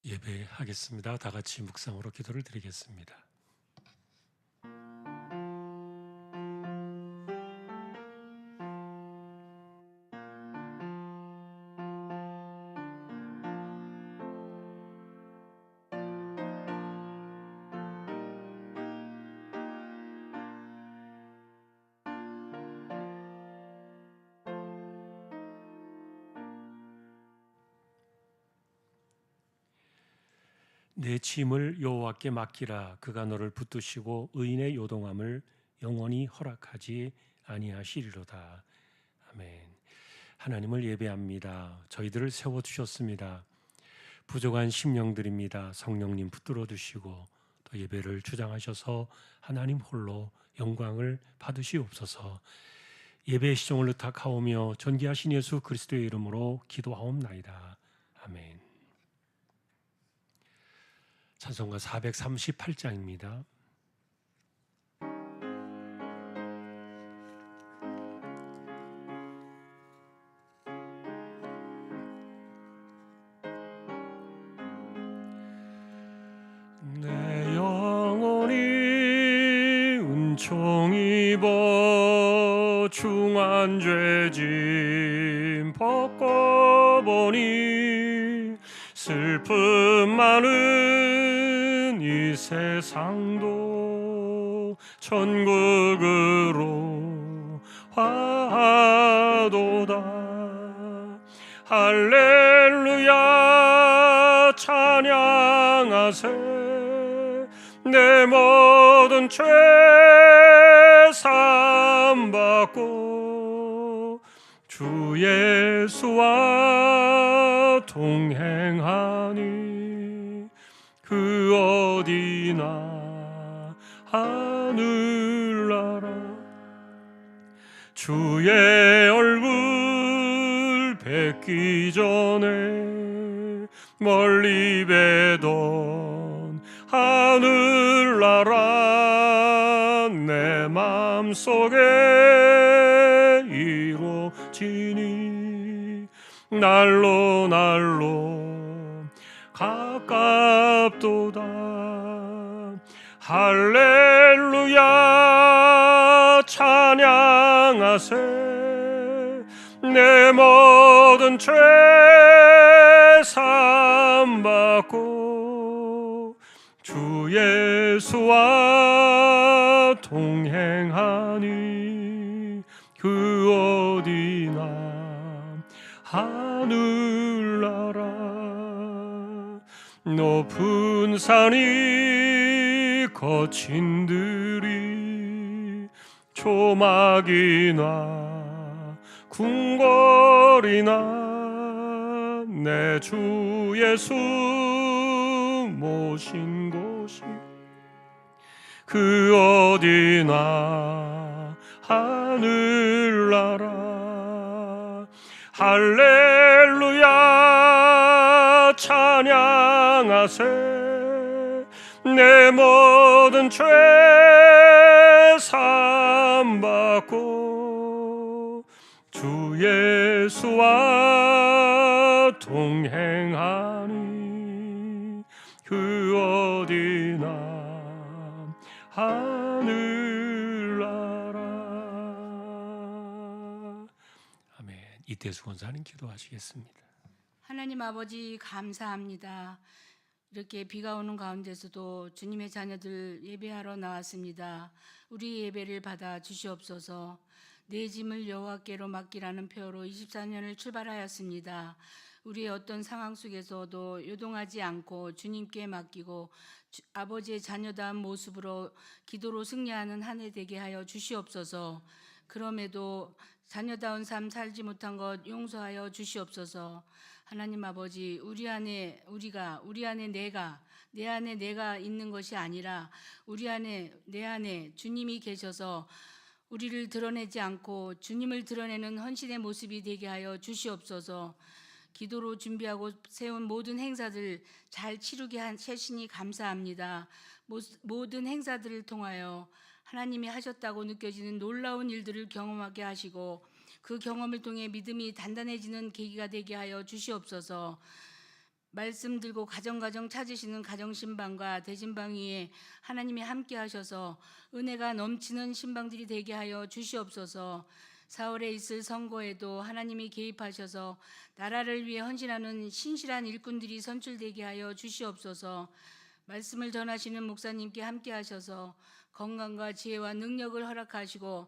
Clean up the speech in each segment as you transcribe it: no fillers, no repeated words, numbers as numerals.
예배하겠습니다. 다 같이 묵상으로 기도를 드리겠습니다. 내 짐을 여호와께 맡기라. 그가 너를 붙드시고 의인의 요동함을 영원히 허락하지 아니하시리로다. 아멘. 하나님을 예배합니다. 저희들을 세워주셨습니다. 부족한 심령들입니다. 성령님 붙들어 주시고 또 예배를 주장하셔서 하나님 홀로 영광을 받으시옵소서. 예배의 시종을 의탁하오며 전기하신 예수 그리스도의 이름으로 기도하옵나이다. 아멘. 찬송가 438장입니다. 내 영혼이 은총 입어 중한 죄짐 벗고 보니 슬픔 많은 이 세상도 천국으로 화도다. 할렐루야 찬양하세. 내 모든 죄 사함받고 주 예수와 동행하니 그 어디나 하늘나라. 주의 얼굴 뵙기 전에 멀리 뵈던 하늘나라 내 맘속에 이루어지니 날로 가깝도다. 할렐루야 찬양하세. 내 모든 죄 사함받고 주 예수와 동행하니 그 어디나 하늘나라. 높은 산이 거친 들이 조막이나 궁궐이나 내 주 예수 모신 곳이 그 어디나 하늘나라. 할렐루야 찬양하세. 내 모든 죄 사함받고 주 예수와 동행하니 그 어디나 하늘나라. 아멘. 이태수 권사님 기도하시겠습니다. 하나님 아버지 감사합니다. 이렇게 비가 오는 가운데서도 주님의 자녀들 예배하러 나왔습니다. 우리 예배를 받아 주시옵소서. 내 짐을 여호와께로 맡기라는 표어로 24년을 출발하였습니다. 우리의 어떤 상황 속에서도 요동하지 않고 주님께 맡기고 아버지의 자녀다운 모습으로 기도로 승리하는 한 해 되게 하여 주시옵소서. 그럼에도 자녀다운 삶 살지 못한 것 용서하여 주시옵소서. 하나님 아버지, 우리 안에 내 안에 내가 있는 것이 아니라 내 안에 주님이 계셔서 우리를 드러내지 않고 주님을 드러내는 헌신의 모습이 되게 하여 주시옵소서. 기도로 준비하고 세운 모든 행사들 잘 치르게 하시니 감사합니다. 모든 행사들을 통하여 하나님이 하셨다고 느껴지는 놀라운 일들을 경험하게 하시고 그 경험을 통해 믿음이 단단해지는 계기가 되게 하여 주시옵소서. 말씀 들고 가정가정 찾으시는 가정신방과 대신방 위에 하나님이 함께 하셔서 은혜가 넘치는 신방들이 되게 하여 주시옵소서. 4월에 있을 선거에도 하나님이 개입하셔서 나라를 위해 헌신하는 신실한 일꾼들이 선출되게 하여 주시옵소서. 말씀을 전하시는 목사님께 함께 하셔서 건강과 지혜와 능력을 허락하시고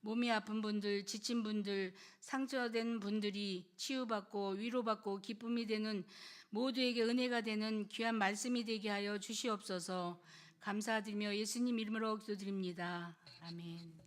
몸이 아픈 분들, 지친 분들, 상처된 분들이 치유받고 위로받고 기쁨이 되는 모두에게 은혜가 되는 귀한 말씀이 되게 하여 주시옵소서. 감사드리며 예수님 이름으로 기도드립니다. 아멘.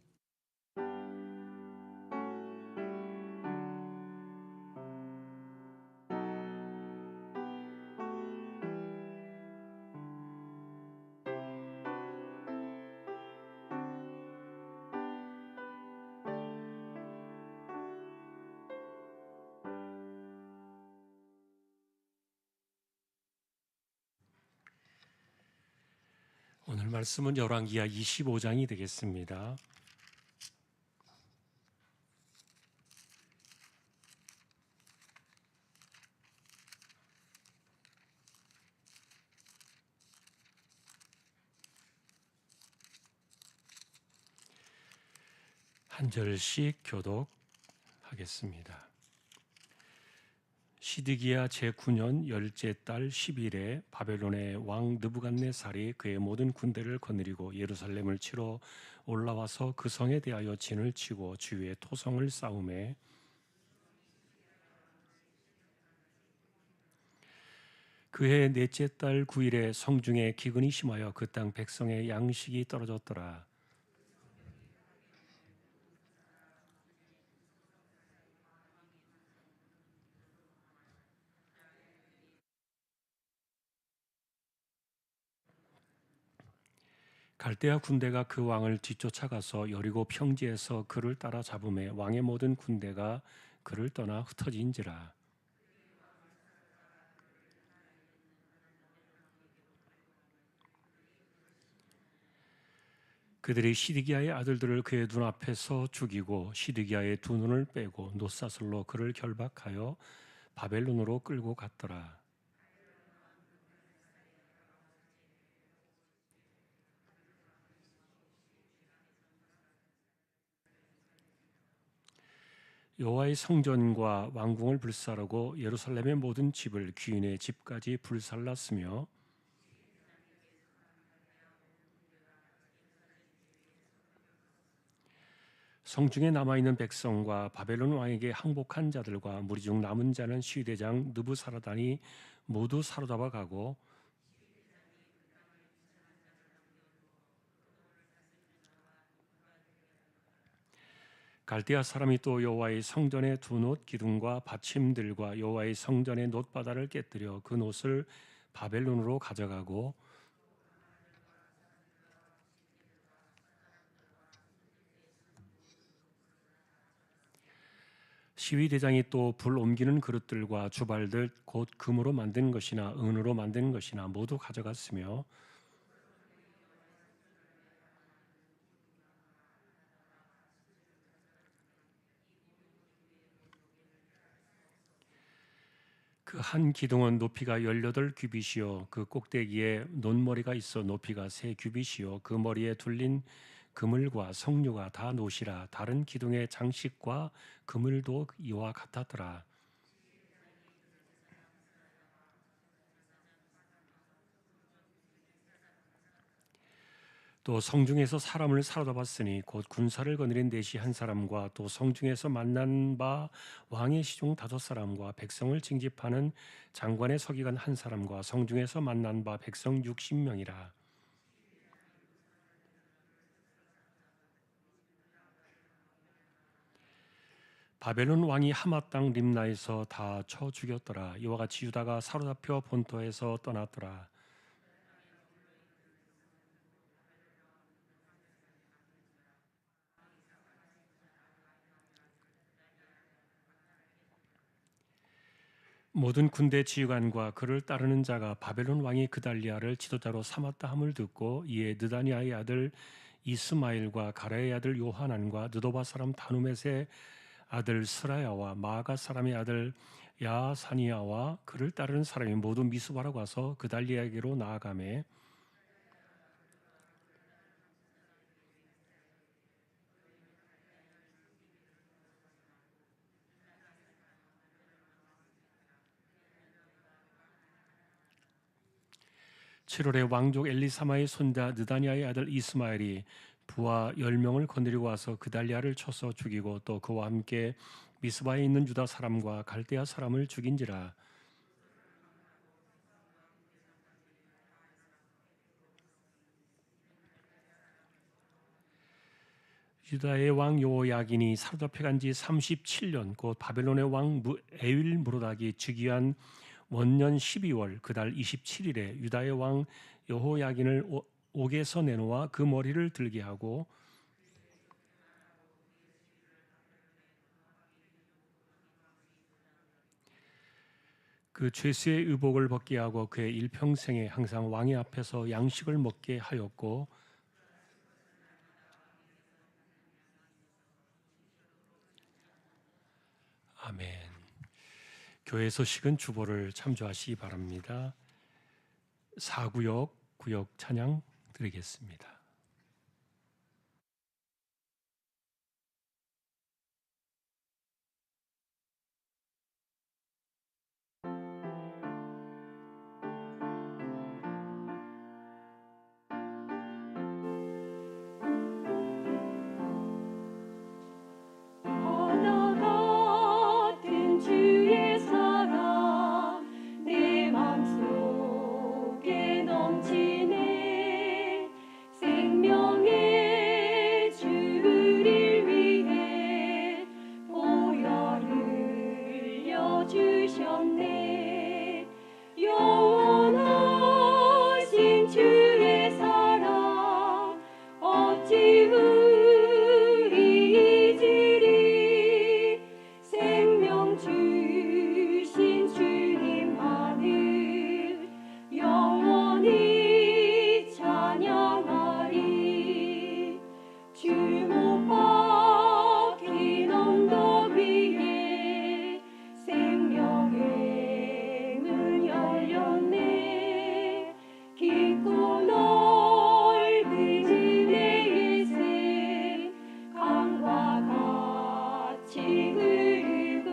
오늘 말씀은 열왕기하 25장이 되겠습니다. 한 절씩 교독하겠습니다. 시드기야 제9년 열째 달 10일에 바벨론의 왕 느부갓네살이 그의 모든 군대를 거느리고 예루살렘을 치러 올라와서 그 성에 대하여 진을 치고 주위에 토성을 쌓음에 그해 넷째 달 9일에 성중에 기근이 심하여 그 땅 백성의 양식이 떨어졌더라. 갈대아 군대가 그 왕을 뒤쫓아가서 여리고 평지에서 그를 따라 잡음에 왕의 모든 군대가 그를 떠나 흩어진지라. 그들이 시드기야의 아들들을 그의 눈앞에서 죽이고 시드기야의 두 눈을 빼고 놋사슬로 그를 결박하여 바벨론으로 끌고 갔더라. 여호와의 성전과 왕궁을 불사르고 예루살렘의 모든 집을 귀인의 집까지 불살랐으며 성중에 남아있는 백성과 바벨론 왕에게 항복한 자들과 무리 중 남은 자는 시위대장 느부사라단이 모두 사로잡아 가고 갈대아 사람이 또 여호와의 성전의 두 놋 기둥과 받침들과 여호와의 성전의 놋바다를 깨뜨려 그 놋을 바벨론으로 가져가고 시위대장이 또 불 옮기는 그릇들과 주발들 곧 금으로 만든 것이나 은으로 만든 것이나 모두 가져갔으며 그 한 기둥은 높이가 18규빗이요 그 꼭대기에 논머리가 있어 높이가 3규빗이요 그 머리에 둘린 그물과 석류가 다 놋이라. 다른 기둥의 장식과 그물도 이와 같았더라. 또 성중에서 사람을 사로잡았으니 곧 군사를 거느린 내시 한 사람과 또 성중에서 만난 바 왕의 시종 5사람과 백성을 징집하는 장관의 서기관 한 사람과 성중에서 만난 바 백성 60명이라. 바벨론 왕이 하맛 땅 림나에서 다 쳐 죽였더라. 이와 같이 유다가 사로잡혀 본토에서 떠났더라. 모든 군대 지휘관과 그를 따르는 자가 바벨론 왕이 그달리아를 지도자로 삼았다 함을 듣고 이에 느다니아의 아들 이스마엘과 가랴의 아들 요하난과 느도바 사람 다누멧의 아들 스라야와 마아가 사람의 아들 야사니아와 그를 따르는 사람이 모두 미스바로 가서 그달리아에게로 나아가매 (7월에) 왕족 엘리사마의 손자 느다니아의 아들 이스마엘이 부하 10명을 거느리고 와서 그달리아를 쳐서 죽이고 또 그와 함께 미스바에 있는 유다 사람과 갈대아 사람을 죽인지라. 유다의 왕 여호야긴이 사로잡혀 간 지 37년 곧 바벨론의 왕 에윌 무로닥이 즉위한 원년 12월 그달 27일에 유다의 왕 여호야긴을 옥에서 내놓아 그 머리를 들게 하고 그 죄수의 의복을 벗게 하고 그의 일평생에 항상 왕의 앞에서 양식을 먹게 하였고 아멘. 교회 소식은 주보를 참조하시기 바랍니다. 4구역 구역 찬양 드리겠습니다. 바다 같은 주의 사랑 내 맘속에 넘치네 생명의 주를 위해 보혈 흘려주셨네 영원하신 주의 사랑 어찌 우리 잊으리 생명 주신 주님만을 영원히 찬양하리 주 못 박힌 언덕 위에 생명의 문 열렸네 깊고 넓은 은혜의 새 강과 같이 흐르고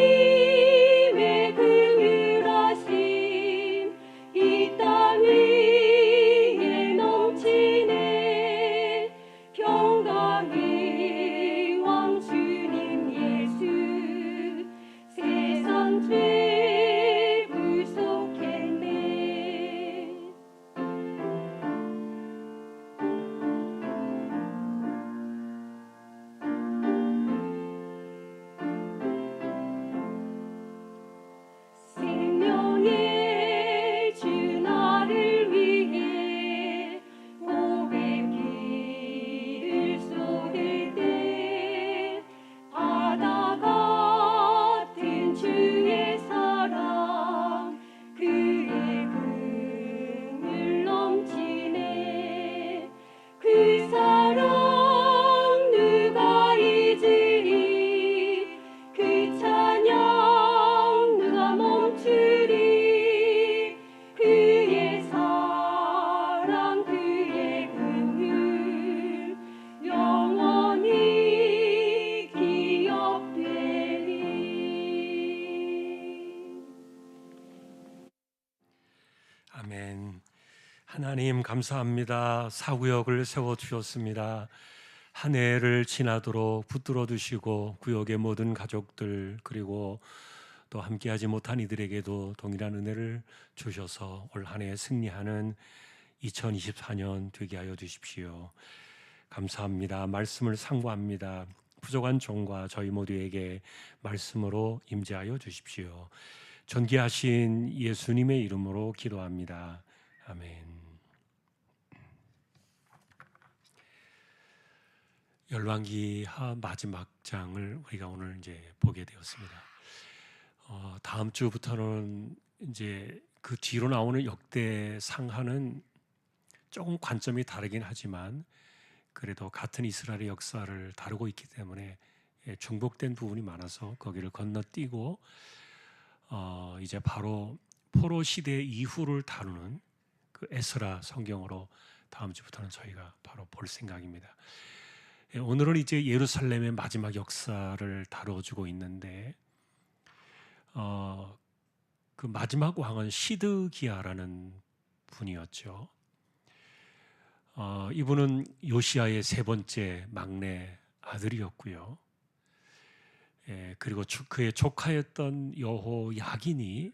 하나님의 긍휼하심 이 땅 위에 넘치네 평강의 왕 주님 예수 세상 죄 구속했네 생명의 주 나를 위해 고백기를 쏟을 때 바다 같은 주의 사랑 그의 긍휼 넘치네 그 사랑 누가 잊으리 그 찬양 누가 멈추리 그의 사랑 그의 긍휼 영원히 기억되리 아멘. 하나님 감사합니다. 사구역을 세워 주셨습니다. 한 해를 지나도록 붙들어 두시고 구역의 모든 가족들 그리고 또 함께하지 못한 이들에게도 동일한 은혜를 주셔서 올 한 해 승리하는 2024년 되게 하여 주십시오. 감사합니다. 말씀을 상고합니다. 부족한 종과 저희 모두에게 말씀으로 임재하여 주십시오. 존귀하신 예수님의 이름으로 기도합니다. 아멘. 열왕기하 마지막 장을 우리가 오늘 이제 보게 되었습니다. 다음 주부터는 이제 그 뒤로 나오는 역대상하는 조금 관점이 다르긴 하지만 그래도 같은 이스라엘의 역사를 다루고 있기 때문에 중복된 부분이 많아서 거기를 건너뛰고 이제 바로 포로 시대 이후를 다루는 그 에스라 성경으로 다음 주부터는 저희가 바로 볼 생각입니다. 오늘은 이제 예루살렘의 마지막 역사를 다뤄주고 있는데 그 마지막 왕은 시드기야라는 분이었죠. 이분은 요시야의 세 번째 막내 아들이었고요. 그리고 그의 조카였던 여호야긴이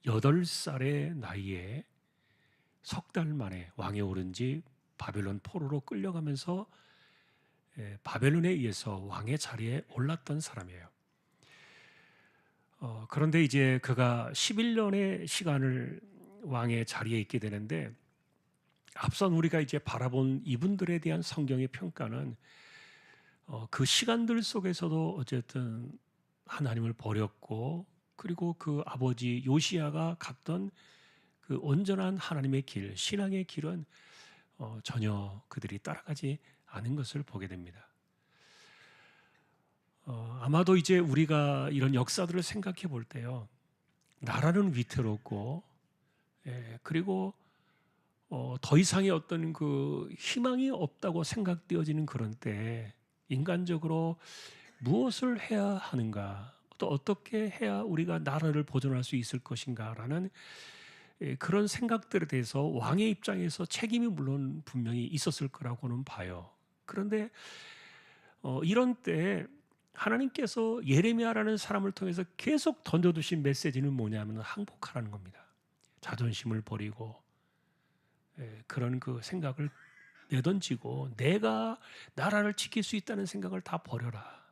18살의 나이에 석 달 만에 왕에 오른 지 바벨론 포로로 끌려가면서 바벨론에 의해서 왕의 자리에 올랐던 사람이에요. 그런데 이제 그가 11년의 시간을 왕의 자리에 있게 되는데 앞선 우리가 이제 바라본 이분들에 대한 성경의 평가는 그 시간들 속에서도 어쨌든 하나님을 버렸고 그리고 그 아버지 요시야가 갔던 그 온전한 하나님의 길, 신앙의 길은 전혀 그들이 따라가지 않은 것을 보게 됩니다. 아마도 이제 우리가 이런 역사들을 생각해 볼 때요, 나라는 위태롭고 그리고 더 이상의 어떤 그 희망이 없다고 생각되어지는 그런 때 인간적으로 무엇을 해야 하는가, 또 어떻게 해야 우리가 나라를 보존할 수 있을 것인가라는 그런 생각들에 대해서 왕의 입장에서 책임이 물론 분명히 있었을 거라고는 봐요. 그런데 이런 때 하나님께서 예레미야라는 사람을 통해서 계속 던져두신 메시지는 뭐냐면 항복하라는 겁니다. 자존심을 버리고 그런 그 생각을 내던지고 내가 나라를 지킬 수 있다는 생각을 다 버려라.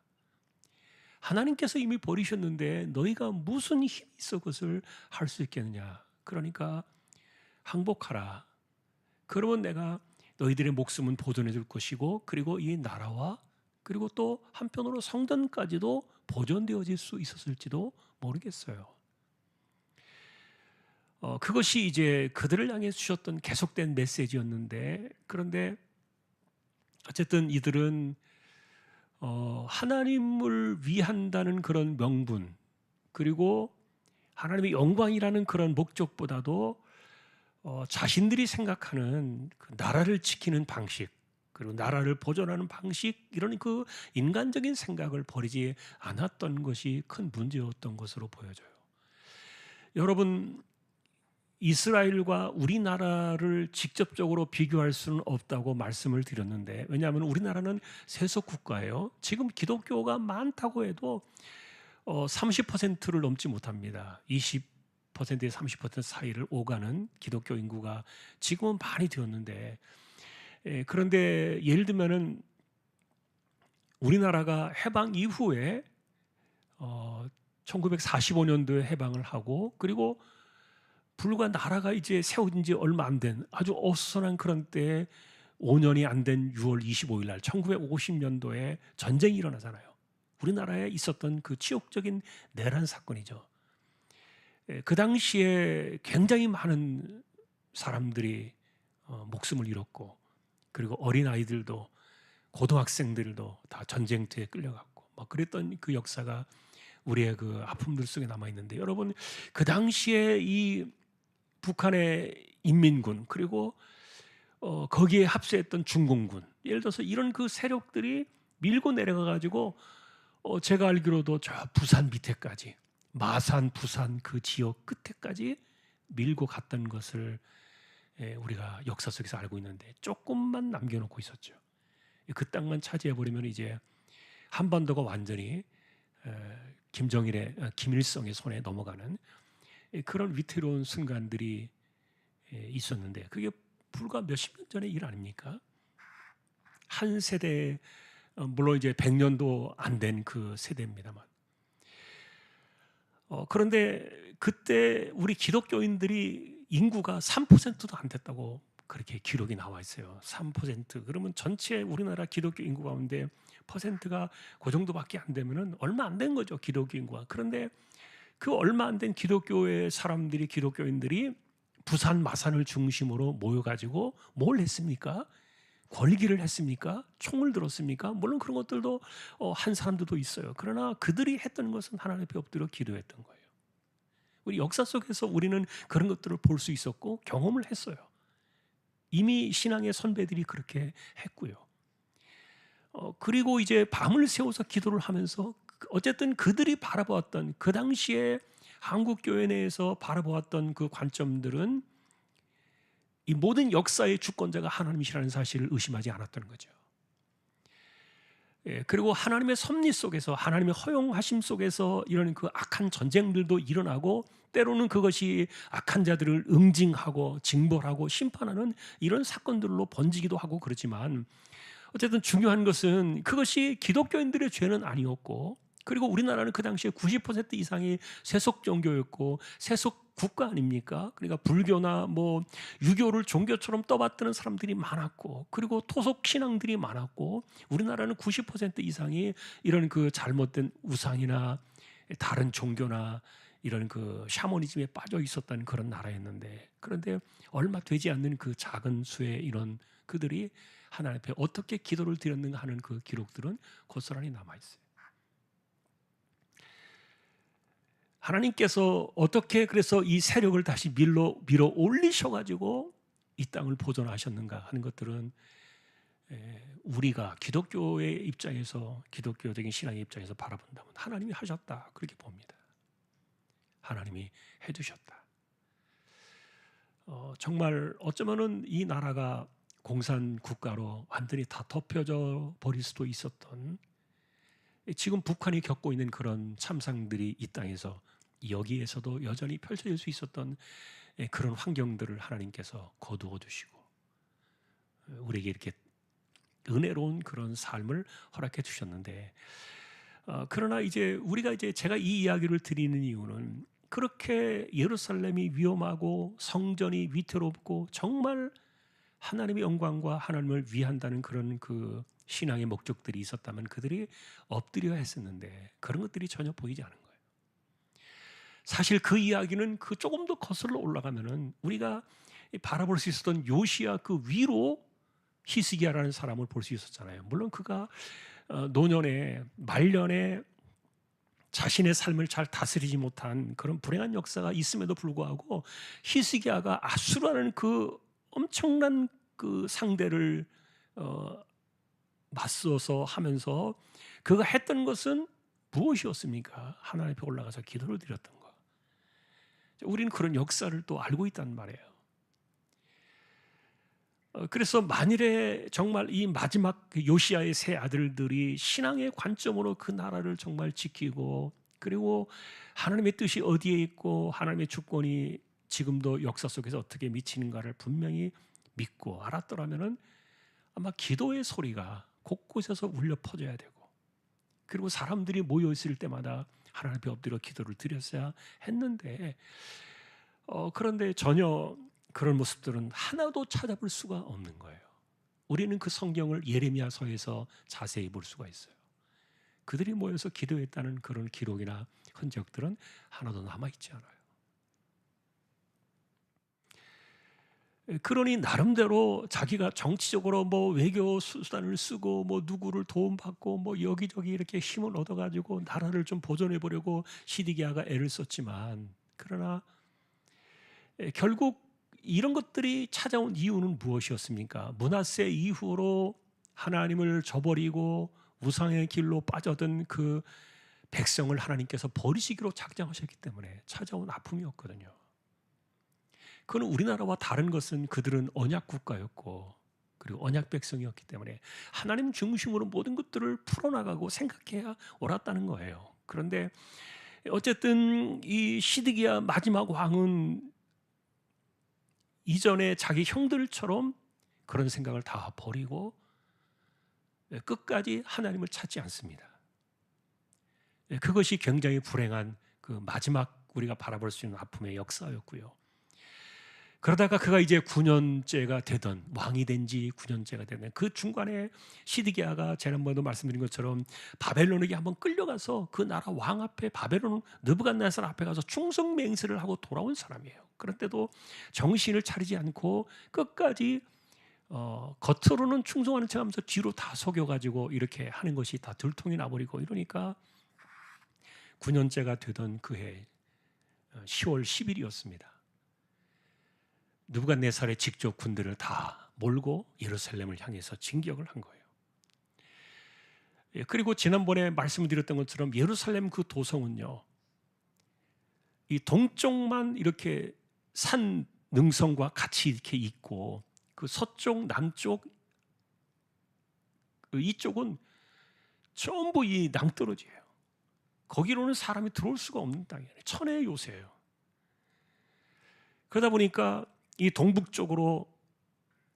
하나님께서 이미 버리셨는데 너희가 무슨 힘이 있어 그것을 할 수 있겠느냐. 그러니까 항복하라. 그러면 내가 너희들의 목숨은 보존해 줄 것이고 그리고 이 나라와 그리고 또 한편으로 성전까지도 보존되어질 수 있었을지도 모르겠어요. 그것이 이제 그들을 향해 주셨던 계속된 메시지였는데 그런데 어쨌든 이들은 하나님을 위한다는 그런 명분 그리고 하나님의 영광이라는 그런 목적보다도 자신들이 생각하는 그 나라를 지키는 방식 그리고 나라를 보존하는 방식 이런 그 인간적인 생각을 버리지 않았던 것이 큰 문제였던 것으로 보여져요. 여러분 이스라엘과 우리나라를 직접적으로 비교할 수는 없다고 말씀을 드렸는데 왜냐하면 우리나라는 세속 국가예요. 지금 기독교가 많다고 해도 30%를 넘지 못합니다. 20%에서 30% 사이를 오가는 기독교 인구가 지금은 많이 되었는데 그런데 예를 들면은 우리나라가 해방 이후에 1945년도에 해방을 하고 그리고 불과 나라가 이제 세워진 지 얼마 안 된 아주 어수선한 그런 때에 5년이 안 된 6월 25일 날 1950년도에 전쟁이 일어나잖아요. 우리나라에 있었던 그 치욕적인 내란 사건이죠. 그 당시에 굉장히 많은 사람들이 목숨을 잃었고 그리고 어린아이들도 고등학생들도 다 전쟁터에 끌려갔고 막 그랬던 그 역사가 우리의 그 아픔들 속에 남아 있는데 여러분 그 당시에 이 북한의 인민군 그리고 거기에 합세했던 중공군 예를 들어서 이런 그 세력들이 밀고 내려가 가지고 제가 알기로도 저 부산 밑에까지 마산 부산 그 지역 끝에까지 밀고 갔던 것을 우리가 역사 속에서 알고 있는데 조금만 남겨놓고 있었죠. 그 땅만 차지해버리면 이제 한반도가 완전히 김일성의 손에 넘어가는 그런 위태로운 순간들이 있었는데 그게 불과 몇십 년 전의 일 아닙니까? 한 세대 물론 이제 100년도 안 된 그 세대입니다만 그런데 그때 우리 기독교인들이 인구가 3%도 안 됐다고 그렇게 기록이 나와 있어요. 3% 그러면 전체 우리나라 기독교 인구 가운데 퍼센트가 그 정도밖에 안 되면은 얼마 안 된 거죠 기독교 인구가. 그런데 그 얼마 안 된 기독교의 사람들이 기독교인들이 부산 마산을 중심으로 모여가지고 뭘 했습니까? 권리기를 했습니까? 총을 들었습니까? 물론 그런 것들도 한 사람들도 있어요. 그러나 그들이 했던 것은 하나님 앞에 엎드려 기도했던 거예요. 우리 역사 속에서 우리는 그런 것들을 볼 수 있었고 경험을 했어요. 이미 신앙의 선배들이 그렇게 했고요. 그리고 이제 밤을 새워서 기도를 하면서 어쨌든 그들이 바라보았던 그 당시에 한국 교회 내에서 바라보았던 그 관점들은 이 모든 역사의 주권자가 하나님이시라는 사실을 의심하지 않았던 거죠. 그리고 하나님의 섭리 속에서 하나님의 허용하심 속에서 이런 그 악한 전쟁들도 일어나고 때로는 그것이 악한 자들을 응징하고 징벌하고 심판하는 이런 사건들로 번지기도 하고 그렇지만 어쨌든 중요한 것은 그것이 기독교인들의 죄는 아니었고 그리고 우리나라는 그 당시에 90% 이상이 세속 종교였고 세속 국가 아닙니까? 그러니까 불교나 뭐 유교를 종교처럼 떠받드는 사람들이 많았고 그리고 토속 신앙들이 많았고 우리나라는 90% 이상이 이런 그 잘못된 우상이나 다른 종교나 이런 그 샤머니즘에 빠져 있었던 그런 나라였는데 그런데 얼마 되지 않는 그 작은 수의 이런 그들이 하나님 앞에 어떻게 기도를 드렸는가 하는 그 기록들은 고스란히 남아 있어요. 하나님께서 어떻게 그래서 이 세력을 다시 밀어 올리셔가지고 이 땅을 보존하셨는가 하는 것들은 우리가 기독교의 입장에서 기독교적인 신앙의 입장에서 바라본다면 하나님이 하셨다 그렇게 봅니다. 하나님이 해주셨다. 정말 어쩌면은 이 나라가 공산 국가로 완전히 다 덮여져 버릴 수도 있었던 지금 북한이 겪고 있는 그런 참상들이 이 땅에서 여기에서도 여전히 펼쳐질 수 있었던 그런 환경들을 하나님께서 거두어 주시고 우리에게 이렇게 은혜로운 그런 삶을 허락해 주셨는데 그러나 이제 우리가 이제 제가 이 이야기를 드리는 이유는 그렇게 예루살렘이 위험하고 성전이 위태롭고 정말 하나님의 영광과 하나님을 위한다는 그런 그 신앙의 목적들이 있었다면 그들이 엎드려 했었는데 그런 것들이 전혀 보이지 않은 거예요. 사실 그 이야기는 그 조금 더 거슬러 올라가면은 우리가 바라볼 수 있었던 요시야 그 위로 히스기야라는 사람을 볼 수 있었잖아요. 물론 그가 노년에 말년에 자신의 삶을 잘 다스리지 못한 그런 불행한 역사가 있음에도 불구하고 히스기야가 아수라는 그 엄청난 그 상대를 맞서서 하면서 그가 했던 것은 무엇이었습니까? 하나님 앞에 올라가서 기도를 드렸던 것. 우리는 그런 역사를 또 알고 있단 말이에요. 그래서 만일에 정말 이 마지막 요시야의 세 아들들이 신앙의 관점으로 그 나라를 정말 지키고 그리고 하나님의 뜻이 어디에 있고 하나님의 주권이 지금도 역사 속에서 어떻게 미치는가를 분명히 믿고 알았더라면은 아마 기도의 소리가 곳곳에서 울려 퍼져야 되고 그리고 사람들이 모여 있을 때마다 하나님 앞에 엎드려 기도를 드렸어야 했는데 그런데 전혀 그런 모습들은 하나도 찾아볼 수가 없는 거예요. 우리는 그 성경을 예레미야서에서 자세히 볼 수가 있어요. 그들이 모여서 기도했다는 그런 기록이나 흔적들은 하나도 남아있지 않아요. 그러니 나름대로 자기가 정치적으로 뭐 외교 수단을 쓰고 뭐 누구를 도움받고 뭐 여기저기 이렇게 힘을 얻어가지고 나라를 좀 보존해 보려고 시드기야가 애를 썼지만 그러나 결국 이런 것들이 찾아온 이유는 무엇이었습니까? 므낫세 이후로 하나님을 저버리고 우상의 길로 빠져든 그 백성을 하나님께서 버리시기로 작정하셨기 때문에 찾아온 아픔이었거든요. 그건 우리나라와 다른 것은 그들은 언약 국가였고 그리고 언약 백성이었기 때문에 하나님 중심으로 모든 것들을 풀어나가고 생각해야 옳았다는 거예요. 그런데 어쨌든 이 시드기야 마지막 왕은 이전에 자기 형들처럼 그런 생각을 다 버리고 끝까지 하나님을 찾지 않습니다. 그것이 굉장히 불행한 그 마지막 우리가 바라볼 수 있는 아픔의 역사였고요. 그러다가 그가 이제 9년째가 되던 왕이 된 지 9년째가 되는 그 중간에 시드기야가 지난번에도 말씀드린 것처럼 바벨론에게 한번 끌려가서 그 나라 왕 앞에 바벨론 느부갓네살 앞에 가서 충성 맹세를 하고 돌아온 사람이에요. 그런데도 정신을 차리지 않고 끝까지 겉으로는 충성하는 척하면서 뒤로 다 속여가지고 이렇게 하는 것이 다 들통이 나버리고 이러니까 9년째가 되던 그해 10월 10일이었습니다. 느부갓네살의 직접 군대를 다 몰고 예루살렘을 향해서 진격을 한 거예요. 그리고 지난번에 말씀드렸던 것처럼 예루살렘 그 도성은요, 이 동쪽만 이렇게 산 능선과 같이 이렇게 있고 그 서쪽, 남쪽 이쪽은 전부 이 낭떠러지예요. 거기로는 사람이 들어올 수가 없는 땅이에요. 천혜의 요새예요. 그러다 보니까 이 동북쪽으로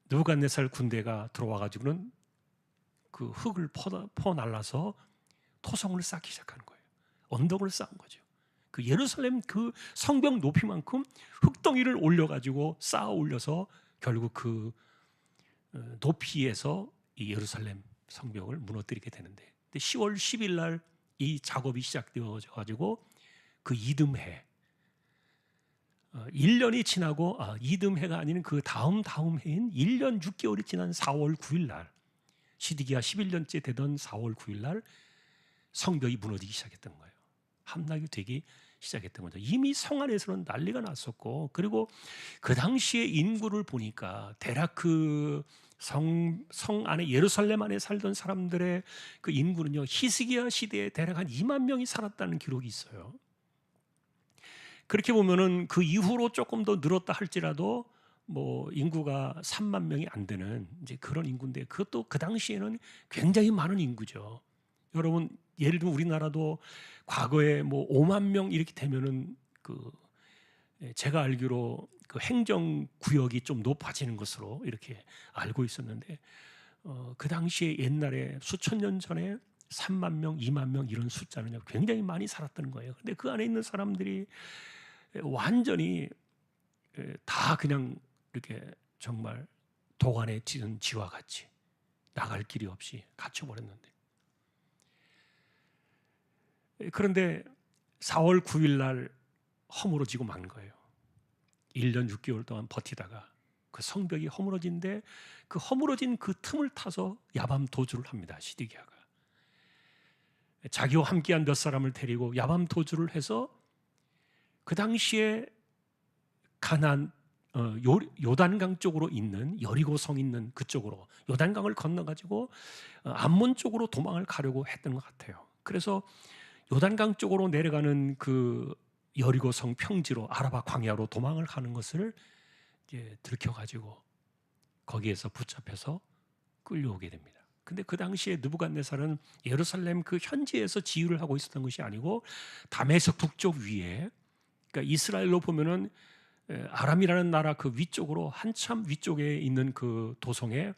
느부갓네살 군대가 들어와 가지고는 그 흙을 퍼 날라서 토성을 쌓기 시작하는 거예요. 언덕을 쌓은 거죠. 그 예루살렘 그 성벽 높이만큼 흙덩이를 올려 가지고 쌓아 올려서 결국 그 높이에서 이 예루살렘 성벽을 무너뜨리게 되는데, 10월 10일 날 이 작업이 시작되어 가지고 그 이듬해 1년이 지나고 이듬해가 아닌 그 다음 해인 1년 6개월이 지난 4월 9일 날, 시드기야 11년째 되던 4월 9일 날 성벽이 무너지기 시작했던 거예요. 함락이 되기 시작했던 거죠. 이미 성 안에서는 난리가 났었고, 그리고 그 당시의 인구를 보니까 대략 그 성 안에 예루살렘 안에 살던 사람들의 그 인구는요, 히스기야 시대에 대략 한 2만 명이 살았다는 기록이 있어요. 그렇게 보면은 그 이후로 조금 더 늘었다 할지라도 뭐 인구가 3만 명이 안 되는 이제 그런 인구인데, 그것도 그 당시에는 굉장히 많은 인구죠. 여러분, 예를 들면 우리나라도 과거에 뭐 5만 명 이렇게 되면은 그 제가 알기로 그 행정 구역이 좀 높아지는 것으로 이렇게 알고 있었는데, 그 당시에 옛날에 수천 년 전에 3만 명, 2만 명 이런 숫자는 굉장히 많이 살았다는 거예요. 근데 그 안에 있는 사람들이 완전히 다 그냥 이렇게 정말 도간에 찌든 쥐와 같이 나갈 길이 없이 갇혀버렸는데, 그런데 4월 9일 날 허물어지고 만 거예요. 1년 6개월 동안 버티다가 그 성벽이 허물어진데, 그 허물어진 그 틈을 타서 야밤 도주를 합니다. 시드기야가 자기와 함께한 몇 사람을 데리고 야밤 도주를 해서 그 당시에 가나안 요단강 쪽으로 있는 여리고성 있는 그쪽으로 요단강을 건너가지고 암몬 쪽으로 도망을 가려고 했던 것 같아요. 그래서 요단강 쪽으로 내려가는 그 여리고성 평지로 아라바 광야로 도망을 가는 것을 이제 들켜가지고 거기에서 붙잡혀서 끌려오게 됩니다. 근데 그 당시에 느부갓네살은 예루살렘 그 현지에서 지휘를 하고 있었던 것이 아니고 다메섹 북쪽 위에, 그러니까 이스라엘로 보면은 아람이라는 나라 그 위쪽으로 한참 위쪽에 있는 그 도성에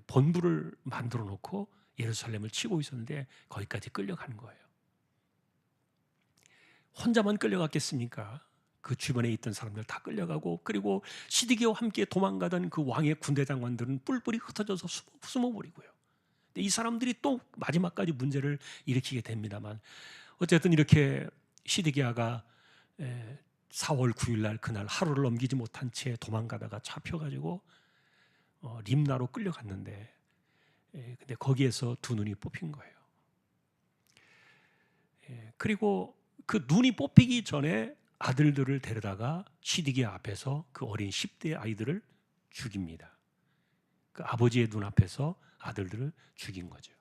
본부를 만들어 놓고 예루살렘을 치고 있었는데 거기까지 끌려가는 거예요. 혼자만 끌려갔겠습니까? 그 주변에 있던 사람들 다 끌려가고, 그리고 시드기야와 함께 도망가던 그 왕의 군대 장관들은 뿔뿔이 흩어져서 숨어버리고요. 근데 이 사람들이 또 마지막까지 문제를 일으키게 됩니다만, 어쨌든 이렇게 시드기야가 4월 9일 날 그날 하루를 넘기지 못한 채 도망가다가 잡혀가지고 림나로 끌려갔는데, 근데 거기에서 두 눈이 뽑힌 거예요. 그리고 그 눈이 뽑히기 전에 아들들을 데려다가 시드기야 앞에서 그 어린 10대 아이들을 죽입니다. 그 아버지의 눈앞에서 아들들을 죽인 거죠.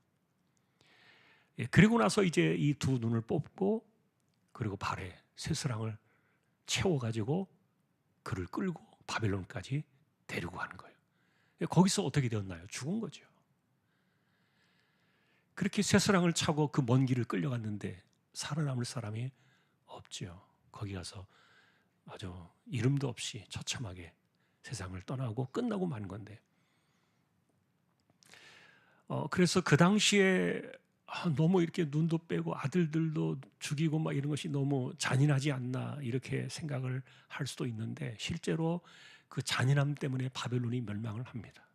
그리고 나서 이제 이 두 눈을 뽑고, 그리고 발에 쇠사랑을 채워가지고 그를 끌고 바벨론까지 데리고 가는 거예요. 거기서 어떻게 되었나요? 죽은 거죠. 그렇게 쇠사랑을 차고 그 먼 길을 끌려갔는데 살아남을 사람이 없죠. 거기 가서 아주 이름도 없이 처참하게 세상을 떠나고 끝나고 만 건데, 그래서 그 당시에 너무 이렇게 눈도 빼고 아들들도 죽이고 막 이런 것이 너무 잔인하지 않나 이렇게 생각을 할 수도 있는데, 실제로 그 잔인함 때문에 바벨론이 멸망을 합니다.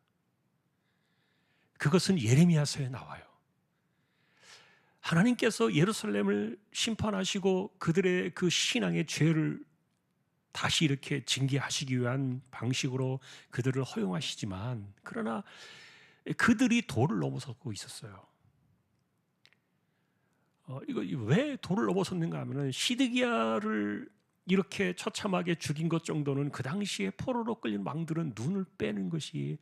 그것은 예레미야서에 나와요. 하나님께서 예루살렘을 심판하시고 그들의 그 신앙의 죄를 다시 이렇게 징계하시기 위한 방식으로 그들을 허용하시지만, 그러나 그들이 도를 넘어서고 있었어요. 이거 왜 도를 넘어섰는가 하면은 시드기야를 이렇게 처참하게 죽인 것 정도는 그 당시에 포로로 끌린 왕들은 눈을 빼는 것이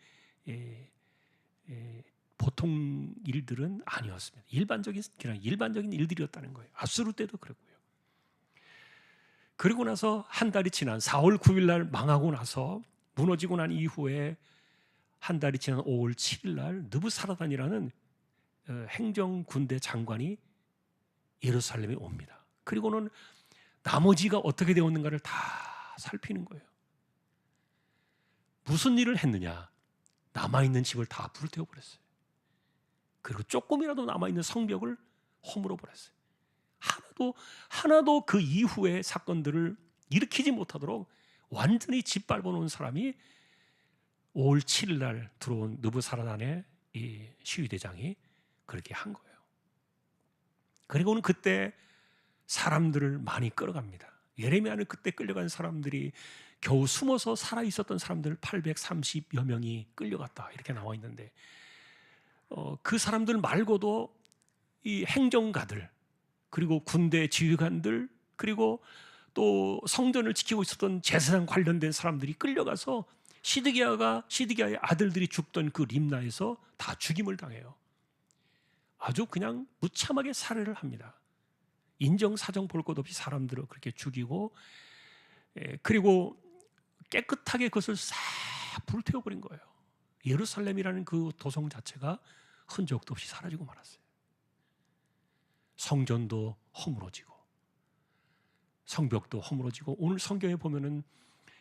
보통 일들은 아니었습니다. 그냥 일반적인 일들이었다는 거예요. 아수르 때도 그랬고요. 그리고 나서 한 달이 지난 4월 9일 날 망하고 나서 무너지고 난 이후에 한 달이 지난 5월 7일 날 느부사라단이라는 행정군대 장관이 예루살렘에 옵니다. 그리고는 나머지가 어떻게 되었는가를 다 살피는 거예요. 무슨 일을 했느냐? 남아있는 집을 다 불태워버렸어요. 그리고 조금이라도 남아있는 성벽을 허물어버렸어요. 하나도 그 이후의 사건들을 일으키지 못하도록 완전히 짓밟아 놓은 사람이 5월 7일 날 들어온 느부사라단의 이 시위대장이 그렇게 한 거예요. 그리고는 그때 사람들을 많이 끌어갑니다. 예레미야는 그때 끌려간 사람들이 겨우 숨어서 살아 있었던 사람들 830여 명이 끌려갔다 이렇게 나와 있는데, 그 사람들 말고도 이 행정가들, 그리고 군대 지휘관들, 그리고 또 성전을 지키고 있었던 제사장 관련된 사람들이 끌려가서 시드기야의 아들들이 죽던 그 림나에서 다 죽임을 당해요. 아주 그냥 무참하게 살해를 합니다. 인정사정 볼 것 없이 사람들을 그렇게 죽이고, 그리고 깨끗하게 그것을 싹 불태워버린 거예요. 예루살렘이라는 그 도성 자체가 흔적도 없이 사라지고 말았어요. 성전도 허물어지고 성벽도 허물어지고, 오늘 성경에 보면은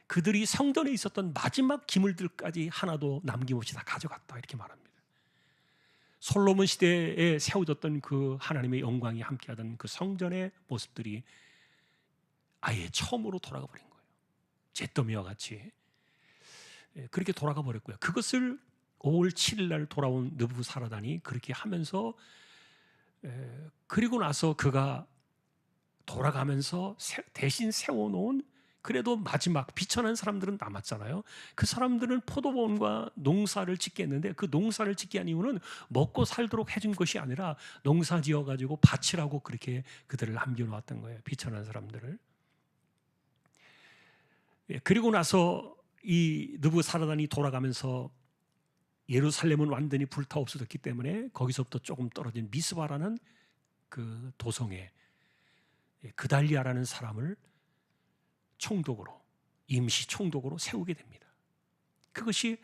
그들이 성전에 있었던 마지막 기물들까지 하나도 남김없이 다 가져갔다 이렇게 말합니다. 솔로몬 시대에 세워졌던 그 하나님의 영광이 함께하던 그 성전의 모습들이 아예 처음으로 돌아가 버린 거예요. 잿더미와 같이 그렇게 돌아가 버렸고요. 그것을 5월 7일 날 돌아온 느부사라단이 그렇게 하면서, 그리고 나서 그가 돌아가면서 대신 세워놓은, 그래도 마지막 비천한 사람들은 남았잖아요. 그 사람들은 포도원과 농사를 짓게 했는데, 그 농사를 짓게 한 이유는 먹고 살도록 해준 것이 아니라 농사 지어가지고 바치라고 그렇게 그들을 남겨놓았던 거예요. 비천한 사람들을. 그리고 나서 이 느부사라단이 돌아가면서 예루살렘은 완전히 불타 없어졌기 때문에 거기서부터 조금 떨어진 미스바라는 그 도성에 그달리아라는 사람을 총독으로, 임시 총독으로 세우게 됩니다. 그것이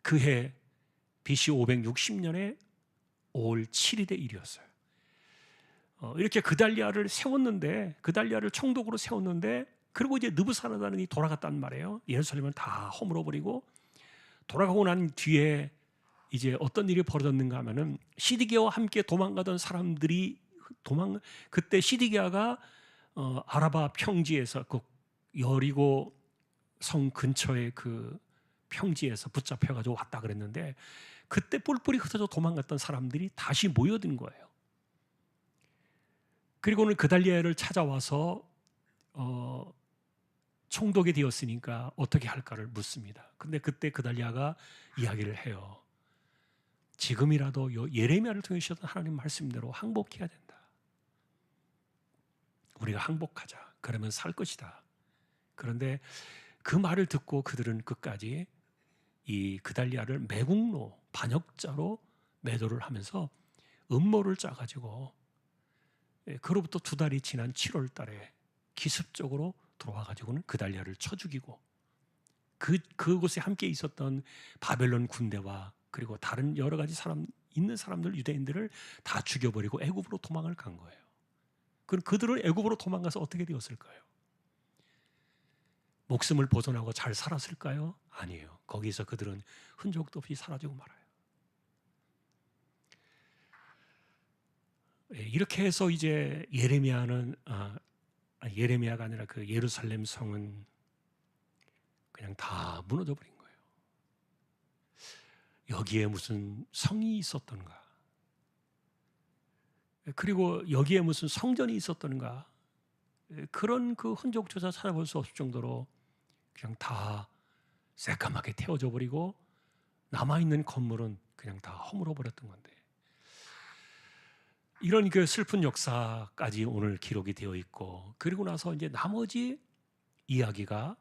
그해 BC 560년에 5월 7일의 일이었어요. 이렇게 그달리아를 총독으로 세웠는데, 그리고 이제 느부사라단이 돌아갔단 말이에요. 예루살렘을 다 허물어버리고 돌아가고 난 뒤에 이제 어떤 일이 벌어졌는가 하면은, 시드기야와 함께 도망가던 사람들이 그때 시드기야가 아라바 평지에서 그 여리고 성 근처의 그 평지에서 붙잡혀가지고 왔다 그랬는데, 그때 뿔뿔이 흩어져 도망갔던 사람들이 다시 모여든 거예요. 그리고는 그달리아를 찾아와서 총독이 되었으니까 어떻게 할까를 묻습니다. 근데 그때 그달리아가 이야기를 해요. 지금이라도 예레미야를 통해 주셨던 하나님 말씀대로 항복해야 된다. 우리가 항복하자. 그러면 살 것이다. 그런데 그 말을 듣고 그들은 끝까지 이 그달리아를 매국노, 반역자로 매도를 하면서 음모를 짜가지고, 그로부터 2달이 지난 7월 달에 기습적으로 들어와가지고는 그달리아를 쳐 죽이고, 그곳에 함께 있었던 바벨론 군대와 그리고 다른 여러 가지 사람들, 유대인들을 다 죽여버리고 애굽으로 도망을 간 거예요. 그럼 그들은 애굽으로 도망가서 어떻게 되었을까요? 목숨을 보존하고 잘 살았을까요? 아니에요. 거기서 그들은 흔적도 없이 사라지고 말아요. 이렇게 해서 이제 예레미야가 아니라 그 예루살렘 성은 그냥 다 무너져 버린 거예요. 여기에 무슨 성이 있었던가, 그리고 여기에 무슨 성전이 있었던가, 그런 그 흔적조차 찾아볼 수 없을 정도로 그냥 다 새까맣게 태워져 버리고 남아있는 건물은 그냥 다 허물어 버렸던 건데, 이런 그 슬픈 역사까지 오늘 기록이 되어 있고, 그리고 나서 이제 나머지 이야기가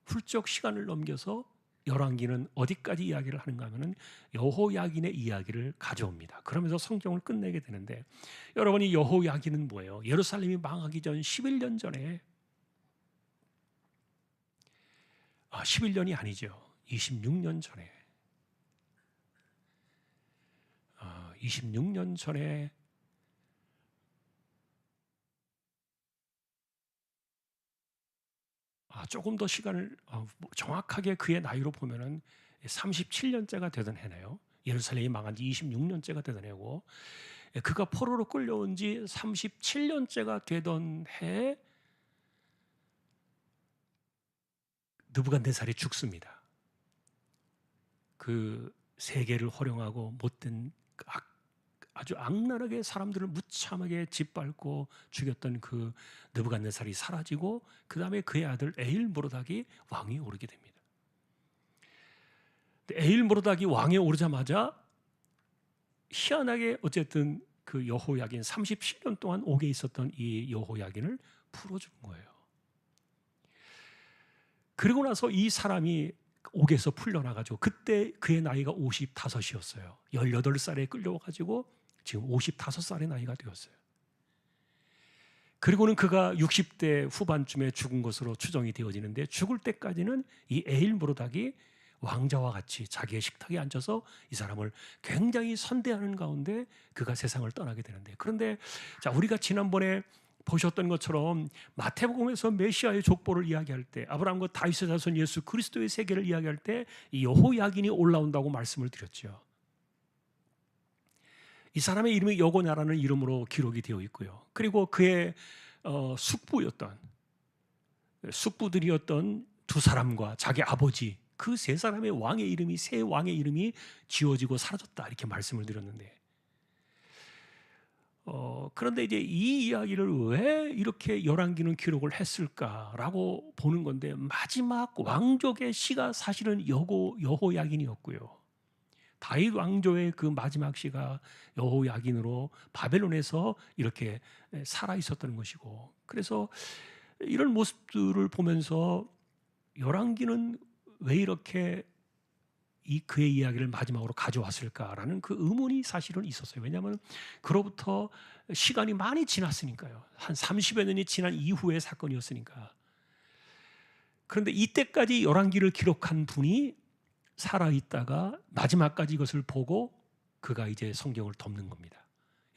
훌쩍 시간을 넘겨서 열왕기는 어디까지 이야기를 하는가 하면은 여호야긴의 이야기를 가져옵니다. 그러면서 성경을 끝내게 되는데, 여러분이 여호야긴은 뭐예요? 예루살렘이 망하기 전 11년 전에, 11년이 아니죠. 26년 전에, 26년 전에 조금 더 시간을 정확하게 그의 나이로 보면은 37년째가 되던 해네요. 예루살렘이 망한 지 26년째가 되던 해고, 그가 포로로 끌려온 지 37년째가 되던 해에 느부갓네살이 죽습니다. 그 세계를 호령하고 못된 아주 악랄하게 사람들을 무참하게 짓밟고 죽였던 그 느부갓네살이 사라지고, 그 다음에 그의 아들 에일모르닥이 왕위 오르게 됩니다. 에일모르닥이 왕에 오르자마자 희한하게 어쨌든 그 여호야긴 37년 동안 옥에 있었던 이 여호야긴을 풀어준 거예요. 그리고 나서 이 사람이 옥에서 풀려나가지고, 그때 그의 나이가 55이었어요. 18살에 끌려와가지고 지금 55살의 나이가 되었어요. 그리고는 그가 60대 후반쯤에 죽은 것으로 추정이 되어지는데, 죽을 때까지는 이 에일모르닥이 왕자와 같이 자기의 식탁에 앉아서 이 사람을 굉장히 선대하는 가운데 그가 세상을 떠나게 되는데, 그런데 자, 우리가 지난번에 보셨던 것처럼 마태복음에서 메시아의 족보를 이야기할 때, 아브라함과 다윗의 자손 예수 그리스도의 세계를 이야기할 때 이 여호야긴이 올라온다고 말씀을 드렸죠. 이 사람의 이름이 여고냐라는 이름으로 기록이 되어 있고요. 그리고 그의 숙부들이었던 두 사람과 자기 아버지, 그 세 사람의 왕의 이름이, 세 왕의 이름이 지워지고 사라졌다, 이렇게 말씀을 드렸는데, 그런데 이제 이 이야기를 왜 이렇게 열왕기는 기록을 했을까라고 보는 건데, 마지막 왕족의 시가 사실은 여호야긴이었고요. 다윗 왕조의 그 마지막 시가 여호야긴으로 바벨론에서 이렇게 살아 있었던 것이고, 그래서 이런 모습들을 보면서 열왕기는 왜 이렇게 그의 이야기를 마지막으로 가져왔을까라는 그 의문이 사실은 있었어요. 왜냐하면 그로부터 시간이 많이 지났으니까요. 한 30여 년이 지난 이후의 사건이었으니까. 그런데 이때까지 열왕기를 기록한 분이 살아있다가 마지막까지 이것을 보고 그가 이제 성경을 덮는 겁니다.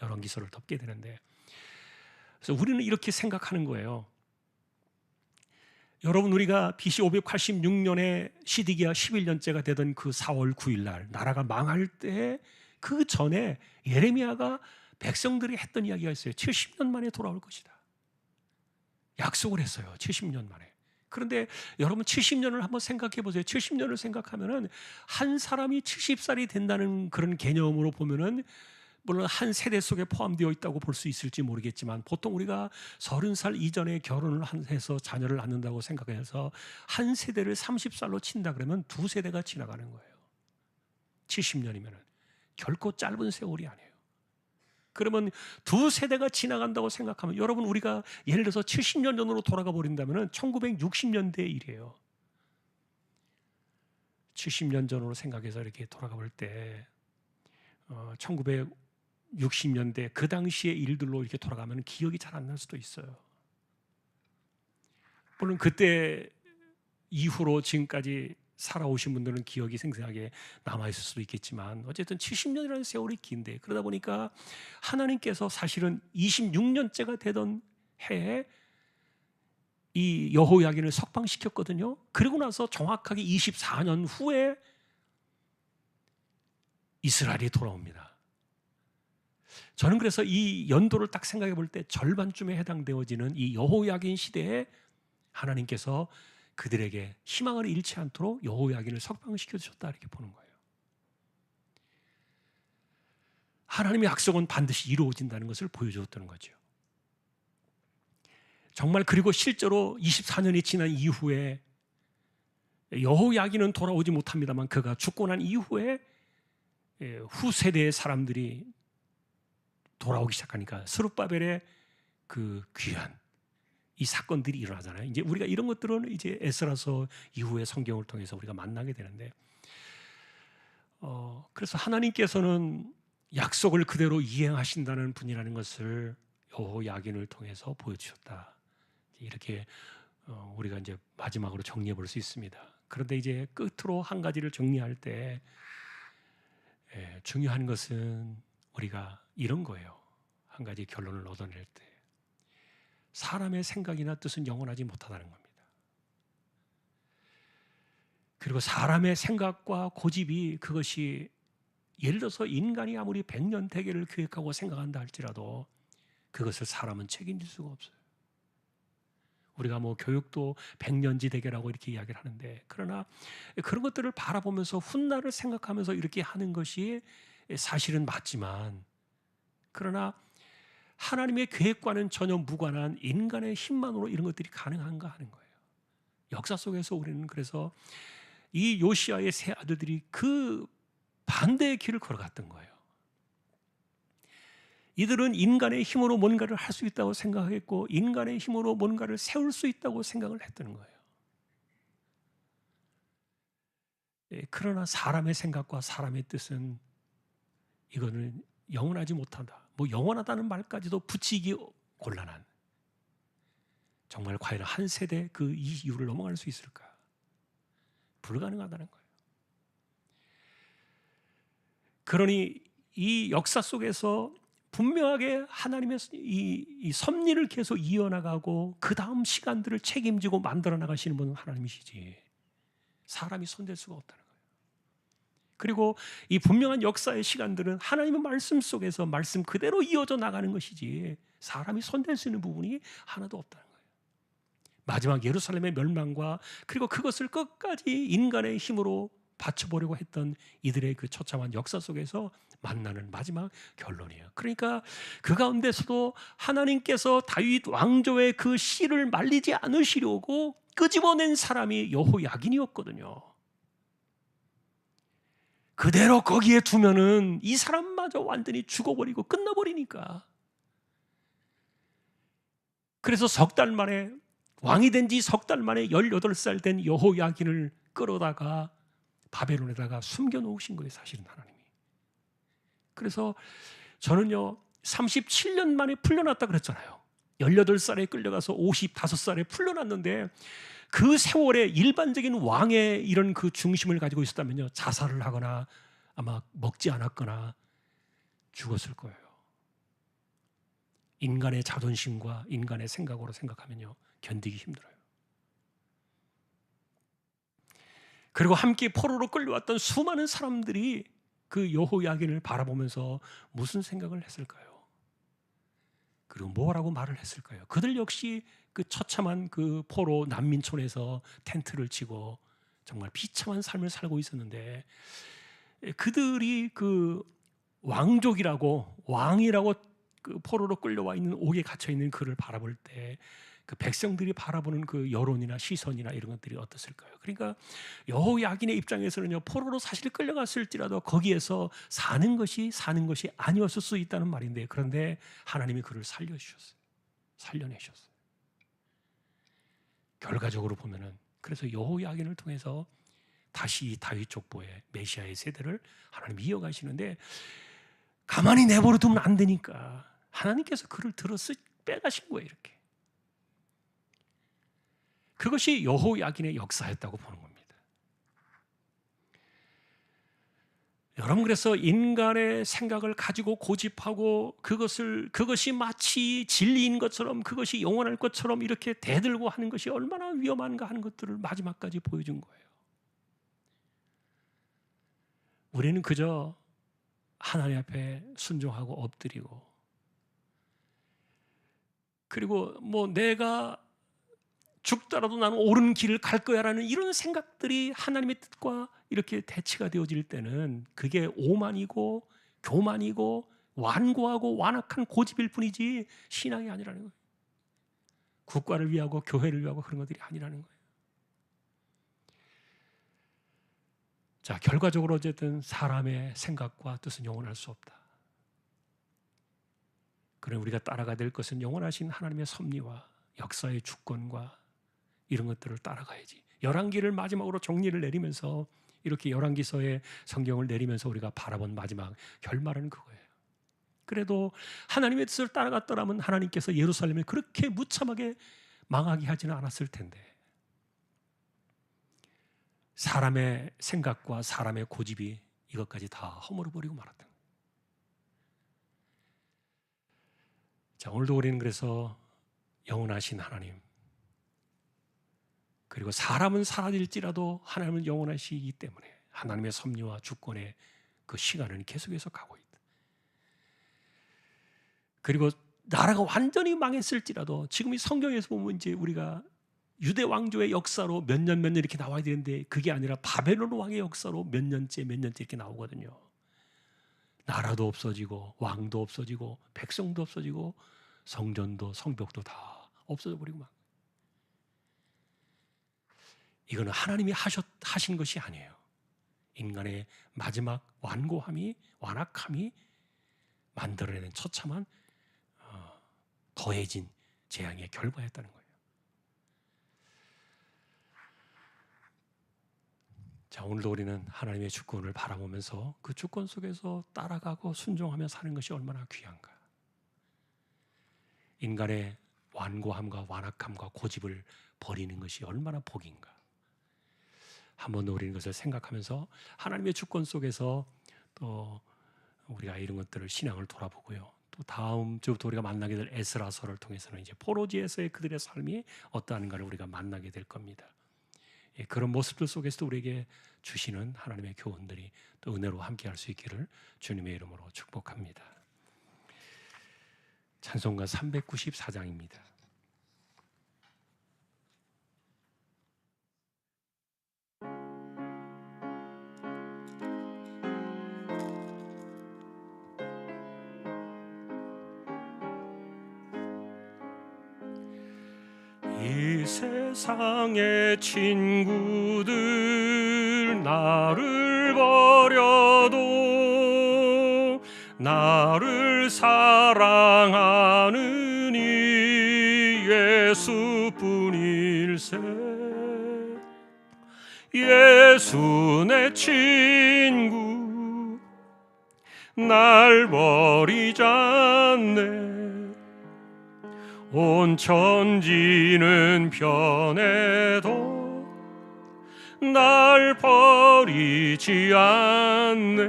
열왕기서를 덮게 되는데, 그래서 우리는 이렇게 생각하는 거예요. 여러분, 우리가 BC 586년에 시드기야 11년째가 되던 그 4월 9일 날 나라가 망할 때, 그 전에 예레미야가 백성들이 했던 이야기가 있어요. 70년 만에 돌아올 것이다. 약속을 했어요. 70년 만에. 그런데 여러분, 70년을 한번 생각해 보세요. 70년을 생각하면은 한 사람이 70살이 된다는 그런 개념으로 보면은 물론 한 세대 속에 포함되어 있다고 볼 수 있을지 모르겠지만, 보통 우리가 30살 이전에 결혼을 해서 자녀를 낳는다고 생각해서 한 세대를 30살로 친다 그러면 두 세대가 지나가는 거예요. 70년이면 결코 짧은 세월이 아니에요. 그러면 두 세대가 지나간다고 생각하면, 여러분, 우리가 예를 들어서 70년 전으로 돌아가 버린다면 1960년대 일이에요. 70년 전으로 생각해서 이렇게 돌아가 볼 때 1960년대 그 당시의 일들로 이렇게 돌아가면 기억이 잘 안 날 수도 있어요. 물론 그때 이후로 지금까지 살아오신 분들은 기억이 생생하게 남아있을 수도 있겠지만, 어쨌든 70년이라는 세월이 긴데, 그러다 보니까 하나님께서 사실은 26년째가 되던 해에 이 여호야긴을 석방시켰거든요. 그리고 나서 정확하게 24년 후에 이스라엘이 돌아옵니다. 저는 그래서 이 연도를 딱 생각해 볼 때 절반쯤에 해당되어지는 이 여호야긴 시대에 하나님께서 그들에게 희망을 잃지 않도록 여호야긴을 석방시켜 주셨다, 이렇게 보는 거예요. 하나님의 약속은 반드시 이루어진다는 것을 보여주었다는 거죠. 정말 그리고 실제로 24년이 지난 이후에 여호야긴은 돌아오지 못합니다만 그가 죽고 난 이후에 후세대의 사람들이 돌아오기 시작하니까 스룹바벨의 그 귀한 이 사건들이 일어나잖아요. 이제 우리가 이런 것들은 이제 에스라서 이후의 성경을 통해서 우리가 만나게 되는데, 그래서 하나님께서는 약속을 그대로 이행하신다는 분이라는 것을 여호야긴을 통해서 보여주셨다. 이렇게 우리가 이제 마지막으로 정리해 볼 수 있습니다. 그런데 이제 끝으로 한 가지를 정리할 때 중요한 것은 우리가 이런 거예요. 한 가지 결론을 얻어낼 때 사람의 생각이나 뜻은 영원하지 못하다는 겁니다. 그리고 사람의 생각과 고집이 그것이 예를 들어서 인간이 아무리 100년 대계를 계획하고 생각한다 할지라도 그것을 사람은 책임질 수가 없어요. 우리가 뭐 교육도 100년지 대계라고 이렇게 이야기를 하는데, 그러나 그런 것들을 바라보면서 훗날을 생각하면서 이렇게 하는 것이 사실은 맞지만, 그러나 하나님의 계획과는 전혀 무관한 인간의 힘만으로 이런 것들이 가능한가 하는 거예요. 역사 속에서 우리는 그래서 이 요시아의 세 아들들이 그 반대의 길을 걸어갔던 거예요. 이들은 인간의 힘으로 뭔가를 할 수 있다고 생각했고 인간의 힘으로 뭔가를 세울 수 있다고 생각을 했던 거예요. 그러나 사람의 생각과 사람의 뜻은 이거는 영원하지 못한다. 뭐 영원하다는 말까지도 붙이기 곤란한, 정말 과연 한 세대 그 이유를 넘어갈 수 있을까? 불가능하다는 거예요. 그러니 이 역사 속에서 분명하게 하나님의 이 섭리를 계속 이어나가고 그 다음 시간들을 책임지고 만들어 나가시는 분은 하나님이시지 사람이 손댈 수가 없다는 거예요. 그리고 이 분명한 역사의 시간들은 하나님의 말씀 속에서 말씀 그대로 이어져 나가는 것이지 사람이 손댈 수 있는 부분이 하나도 없다는 거예요. 마지막 예루살렘의 멸망과 그리고 그것을 끝까지 인간의 힘으로 받쳐보려고 했던 이들의 그 처참한 역사 속에서 만나는 마지막 결론이에요. 그러니까 그 가운데서도 하나님께서 다윗 왕조의 그 씨를 말리지 않으시려고 끄집어낸 사람이 여호야긴이었거든요. 그대로 거기에 두면은 이 사람마저 완전히 죽어버리고 끝나버리니까. 그래서 석 달 만에 왕이 된 지 석 달 만에 18살 된 여호야긴을 끌어다가 바벨론에다가 숨겨놓으신 거예요, 사실은 하나님이. 그래서 저는요 37년 만에 풀려났다 그랬잖아요. 18살에 끌려가서 55살에 풀려났는데 그 세월에 일반적인 왕의 이런 그 중심을 가지고 있었다면요 자살을 하거나 아마 먹지 않았거나 죽었을 거예요. 인간의 자존심과 인간의 생각으로 생각하면요 견디기 힘들어요. 그리고 함께 포로로 끌려왔던 수많은 사람들이 그 여호야긴을 바라보면서 무슨 생각을 했을까요? 그리고 뭐라고 말을 했을까요? 그들 역시 그 처참한 그 포로 난민촌에서 텐트를 치고 정말 비참한 삶을 살고 있었는데 그들이 그 왕족이라고 왕이라고 그 포로로 끌려와 있는 옥에 갇혀 있는 그를 바라볼 때 그 백성들이 바라보는 그 여론이나 시선이나 이런 것들이 어떻을까요? 그러니까 여호야긴의 입장에서는요 포로로 사실 끌려갔을지라도 거기에서 사는 것이 아니었을 수 있다는 말인데, 그런데 하나님이 그를 살려주셨어요. 살려내셨어요. 결과적으로 보면은 그래서 여호야긴을 통해서 다시 이 다윗 족보의 메시아의 세대를 하나님 이어가시는데 가만히 내버려 두면 안 되니까 하나님께서 그를 들어서 빼가신 거예요. 이렇게. 그것이 여호야긴의 역사였다고 보는 겁니다. 여러분, 그래서 인간의 생각을 가지고 고집하고 그것이 마치 진리인 것처럼 그것이 영원할 것처럼 이렇게 대들고 하는 것이 얼마나 위험한가 하는 것들을 마지막까지 보여준 거예요. 우리는 그저 하나님 앞에 순종하고 엎드리고, 그리고 뭐 내가 죽더라도 나는 옳은 길을 갈 거야라는 이런 생각들이 하나님의 뜻과 이렇게 대치가 되어질 때는 그게 오만이고 교만이고 완고하고 완악한 고집일 뿐이지 신앙이 아니라는 거예요. 국가를 위하고 교회를 위하고 그런 것들이 아니라는 거예요. 자, 결과적으로 어쨌든 사람의 생각과 뜻은 영원할 수 없다. 그래 우리가 따라가야 될 것은 영원하신 하나님의 섭리와 역사의 주권과 이런 것들을 따라가야지. 열왕기를 마지막으로 정리를 내리면서 이렇게 열왕기서의 성경을 내리면서 우리가 바라본 마지막 결말은 그거예요. 그래도 하나님의 뜻을 따라갔더라면 하나님께서 예루살렘을 그렇게 무참하게 망하게 하지는 않았을 텐데 사람의 생각과 사람의 고집이 이것까지 다 허물어버리고 말았던 거예요. 자, 오늘도 우리는 그래서 영원하신 하나님, 그리고 사람은 사라질지라도 하나님은 영원하시기 때문에 하나님의 섭리와 주권의 그 시간은 계속해서 가고 있다. 그리고 나라가 완전히 망했을지라도 지금 이 성경에서 보면 이제 우리가 유대 왕조의 역사로 몇 년 이렇게 나와야 되는데 그게 아니라 바벨론 왕의 역사로 몇 년째 이렇게 나오거든요. 나라도 없어지고 왕도 없어지고 백성도 없어지고 성전도 성벽도 다 없어져 버리고 막. 이거는 하나님이 하신 것이 아니에요. 인간의 마지막 완악함이 만들어내는 처참한 더해진 재앙의 결과였다는 거예요. 자, 오늘도 우리는 하나님의 주권을 바라보면서 그 주권 속에서 따라가고 순종하며 사는 것이 얼마나 귀한가. 인간의 완고함과 완악함과 고집을 버리는 것이 얼마나 복인가. 한번 더 우리는 것을 생각하면서 하나님의 주권 속에서 또 우리가 이런 것들을 신앙을 돌아보고요. 또 다음 주부터 우리가 만나게 될 에스라서를 통해서는 이제 포로지에서의 그들의 삶이 어떠한가를 우리가 만나게 될 겁니다. 그런 모습들 속에서도 우리에게 주시는 하나님의 교훈들이 또 은혜로 함께할 수 있기를 주님의 이름으로 축복합니다. 찬송가 394장입니다. 이 세상의 친구들 나를 버려도 나를 사랑하는 이 예수뿐일세. 예수 내 친구 날 버리지 않네. 온 천지는 변해도 날 버리지 않네.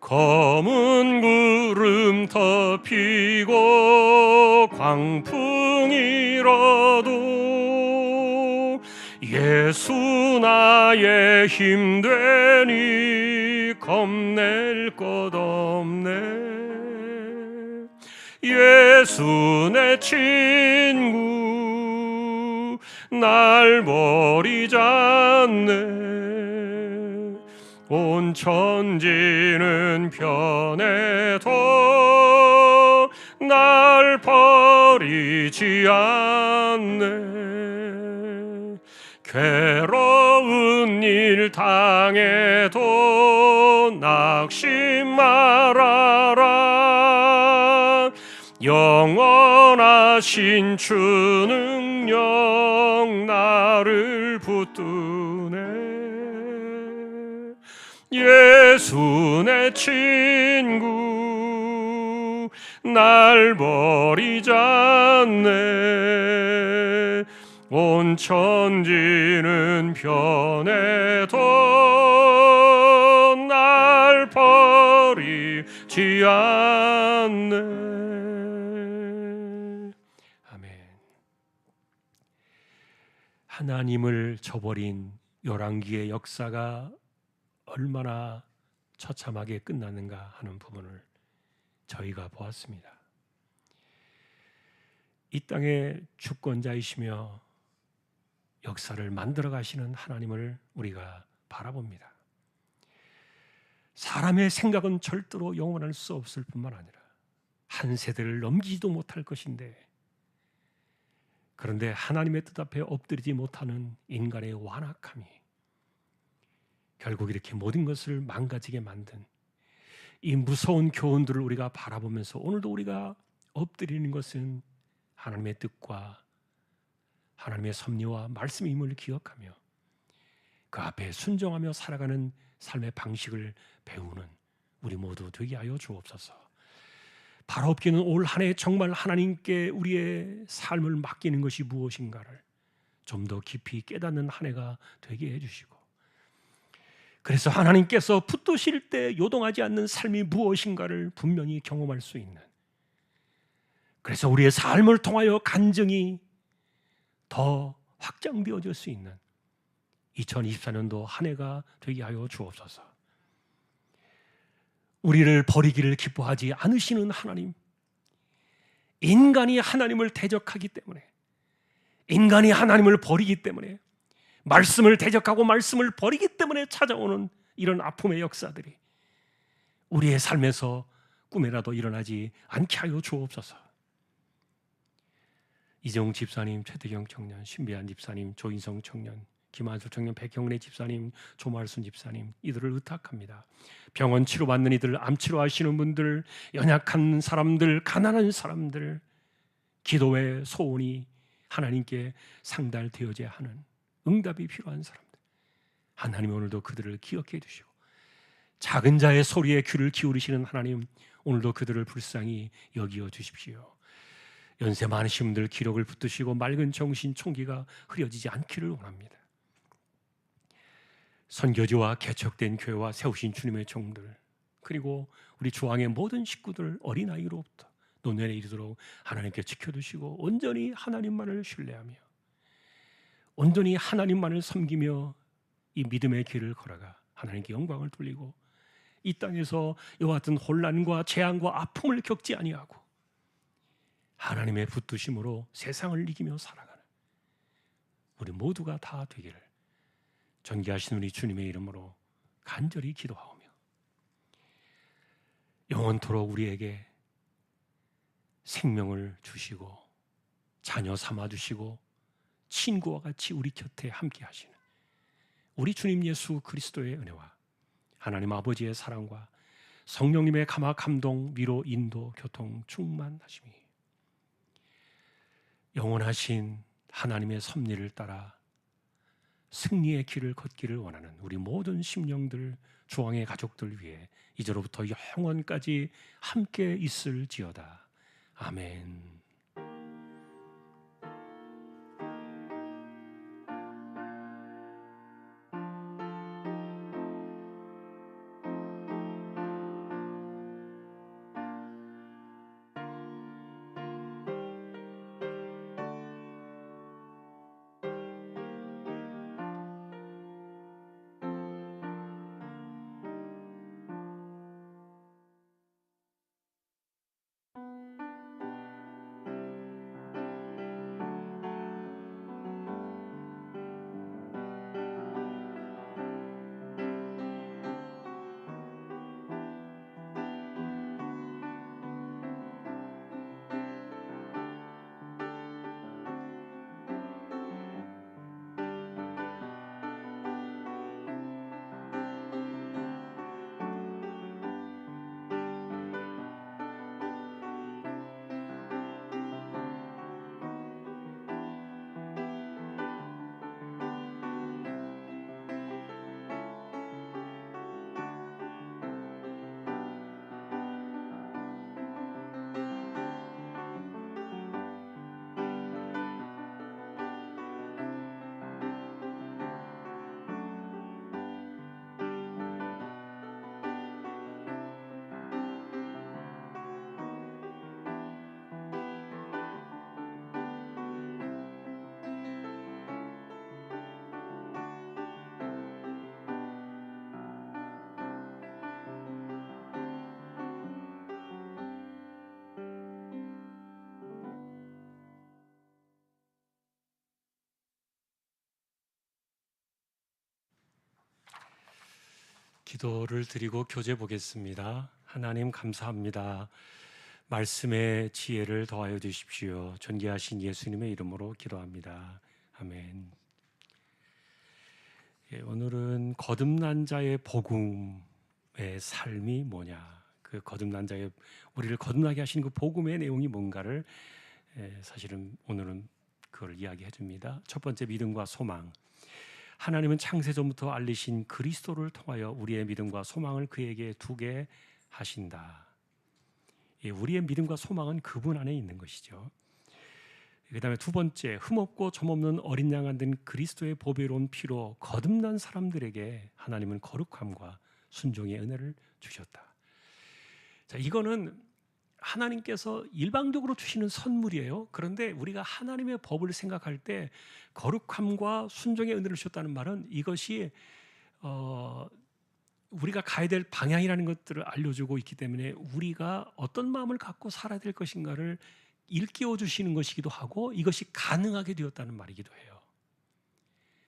검은 구름 덮이고 광풍이 일어도 예수 나의 힘 되니 겁낼 것 없네. 예수 내 친구 날 버리지 않네. 온 천지는 변해도 날 버리지 않네. 괴로운 일 당해도 낙심 말아라. 영원하신 주 능력 나를 붙드네. 예수 내 친구 날 버리지 않네. 온 천지는 변해도 날 버리지 않네. 하나님을 저버린 열왕기의 역사가 얼마나 처참하게 끝났는가 하는 부분을 저희가 보았습니다. 이 땅의 주권자이시며 역사를 만들어 가시는 하나님을 우리가 바라봅니다. 사람의 생각은 절대로 영원할 수 없을 뿐만 아니라 한 세대를 넘기지도 못할 것인데 그런데 하나님의 뜻 앞에 엎드리지 못하는 인간의 완악함이 결국 이렇게 모든 것을 망가지게 만든 이 무서운 교훈들을 우리가 바라보면서 오늘도 우리가 엎드리는 것은 하나님의 뜻과 하나님의 섭리와 말씀임을 기억하며 그 앞에 순종하며 살아가는 삶의 방식을 배우는 우리 모두 되게 하여 주옵소서. 바로 없기는 올 한 해 정말 하나님께 우리의 삶을 맡기는 것이 무엇인가를 좀 더 깊이 깨닫는 한 해가 되게 해주시고, 그래서 하나님께서 붙드실 때 요동하지 않는 삶이 무엇인가를 분명히 경험할 수 있는, 그래서 우리의 삶을 통하여 간증이 더 확장되어질 수 있는 2024년도 한 해가 되게 하여 주옵소서. 우리를 버리기를 기뻐하지 않으시는 하나님, 인간이 하나님을 대적하기 때문에, 인간이 하나님을 버리기 때문에, 말씀을 대적하고 말씀을 버리기 때문에 찾아오는 이런 아픔의 역사들이 우리의 삶에서 꿈에라도 일어나지 않게 하여 주옵소서. 이재용 집사님, 최태경 청년, 신비한 집사님, 조인성 청년, 김한수 청년, 백형래 집사님, 조말순 집사님, 이들을 의탁합니다. 병원 치료받는 이들, 암 치료하시는 분들, 연약한 사람들, 가난한 사람들, 기도의 소원이 하나님께 상달되어져야 하는 응답이 필요한 사람들, 하나님 오늘도 그들을 기억해 주시고, 작은 자의 소리에 귀를 기울이시는 하나님, 오늘도 그들을 불쌍히 여기어 주십시오. 연세 많으신 분들 기력을 붙드시고 맑은 정신 총기가 흐려지지 않기를 원합니다. 선교지와 개척된 교회와 세우신 주님의 종들, 그리고 우리 주왕의 모든 식구들, 어린아이로부터 노년에 이르도록 하나님께 지켜두시고 온전히 하나님만을 신뢰하며 온전히 하나님만을 섬기며 이 믿음의 길을 걸어가 하나님께 영광을 돌리고 이 땅에서 이와 같은 혼란과 재앙과 아픔을 겪지 아니하고 하나님의 붙드심으로 세상을 이기며 살아가는 우리 모두가 다 되기를 존귀하신 우리 주님의 이름으로 간절히 기도하오며, 영원토록 우리에게 생명을 주시고 자녀 삼아 주시고 친구와 같이 우리 곁에 함께 하시는 우리 주님 예수 그리스도의 은혜와 하나님 아버지의 사랑과 성령님의 감화 감동 위로 인도 교통 충만하심이 영원하신 하나님의 섭리를 따라 승리의 길을 걷기를 원하는 우리 모든 심령들, 주왕의 가족들 위해 이제로부터 영원까지 함께 있을지어다. 아멘. 기도를 드리고 교제 보겠습니다. 하나님 감사합니다. 말씀의 지혜를 더하여 주십시오. 존귀하신 예수님의 이름으로 기도합니다. 아멘. 오늘은 거듭난 자의 복음의 삶이 뭐냐, 그 거듭난 자의 우리를 거듭나게 하시는 그 복음의 내용이 뭔가를 사실은 오늘은 그걸 이야기해 줍니다. 첫 번째, 믿음과 소망. 하나님은 창세 전부터 알리신 그리스도를 통하여 우리의 믿음과 소망을 그에게 두게 하신다. 우리의 믿음과 소망은 그분 안에 있는 것이죠. 그 다음에 두 번째, 흠없고 점없는 어린 양 안 된 그리스도의 보배로운 피로 거듭난 사람들에게 하나님은 거룩함과 순종의 은혜를 주셨다. 자, 이거는 하나님께서 일방적으로 주시는 선물이에요. 그런데 우리가 하나님의 법을 생각할 때 거룩함과 순종의 은혜를 주셨다는 말은 이것이 우리가 가야 될 방향이라는 것들을 알려주고 있기 때문에 우리가 어떤 마음을 갖고 살아야 될 것인가를 일깨워 주시는 것이기도 하고 이것이 가능하게 되었다는 말이기도 해요.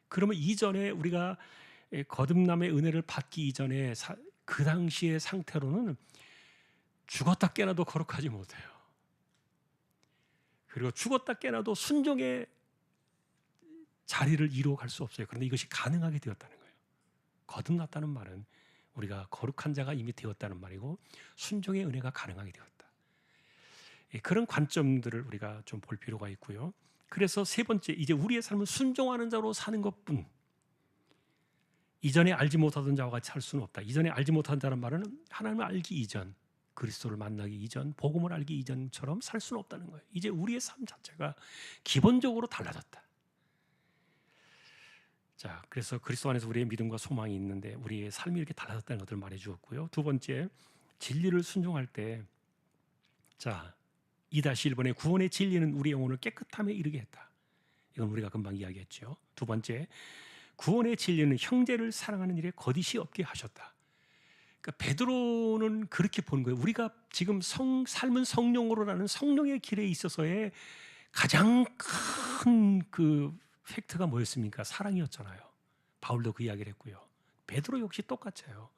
그러면 이전에 우리가 거듭남의 은혜를 받기 이전에 그 당시의 상태로는 죽었다 깨나도 거룩하지 못해요. 그리고 죽었다 깨나도 순종의 자리를 이루어갈 수 없어요. 그런데 이것이 가능하게 되었다는 거예요. 거듭났다는 말은 우리가 거룩한 자가 이미 되었다는 말이고 순종의 은혜가 가능하게 되었다. 그런 관점들을 우리가 좀 볼 필요가 있고요. 그래서 세 번째, 이제 우리의 삶은 순종하는 자로 사는 것뿐. 이전에 알지 못하던 자와 같이 살 수는 없다. 이전에 알지 못한 자란 말은 하나님을 알기 이전, 그리스도를 만나기 이전, 복음을 알기 이전처럼 살 수는 없다는 거예요. 이제 우리의 삶 자체가 기본적으로 달라졌다. 자, 그래서 그리스도 안에서 우리의 믿음과 소망이 있는데 우리의 삶이 이렇게 달라졌다는 것들을 말해 주었고요. 두 번째, 진리를 순종할 때, 자, 2-1번의 구원의 진리는 우리 영혼을 깨끗함에 이르게 했다. 이건 우리가 금방 이야기했죠. 두 번째, 구원의 진리는 형제를 사랑하는 일에 거짓이 없게 하셨다. 그러니까 베드로는 그렇게 본 거예요. 우리가 지금 삶은 성령으로라는 성령의 길에 있어서의 가장 큰 그 팩트가 뭐였습니까? 사랑이었잖아요. 바울도 그 이야기를 했고요. 베드로 역시 똑같아요.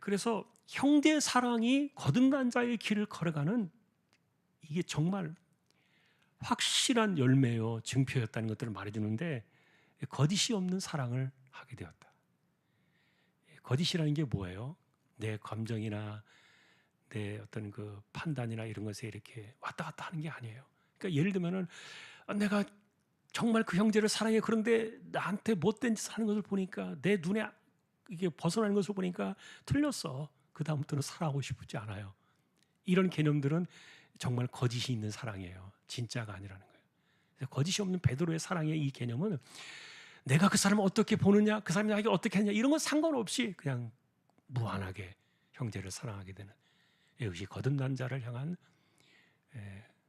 그래서 형제 사랑이 거듭난 자의 길을 걸어가는 이게 정말 확실한 열매요, 증표였다는 것들을 말해주는데 거짓이 없는 사랑을 하게 되었다. 거짓이라는 게 뭐예요? 내 감정이나 내 어떤 그 판단이나 이런 것에 이렇게 왔다 갔다 하는 게 아니에요. 그러니까 예를 들면은 내가 정말 그 형제를 사랑해. 그런데 나한테 못된 짓을 하는 것을 보니까 내 눈에 이게 벗어나는 것을 보니까 틀렸어. 그 다음부터는 사랑하고 싶지 않아요. 이런 개념들은 정말 거짓이 있는 사랑이에요. 진짜가 아니라는 거예요. 그래서 거짓이 없는 베드로의 사랑의 이 개념은 내가 그 사람을 어떻게 보느냐, 그 사람이 나에게 어떻게 하느냐 이런 건 상관없이 그냥 무한하게 형제를 사랑하게 되는 이것이 거듭난 자를 향한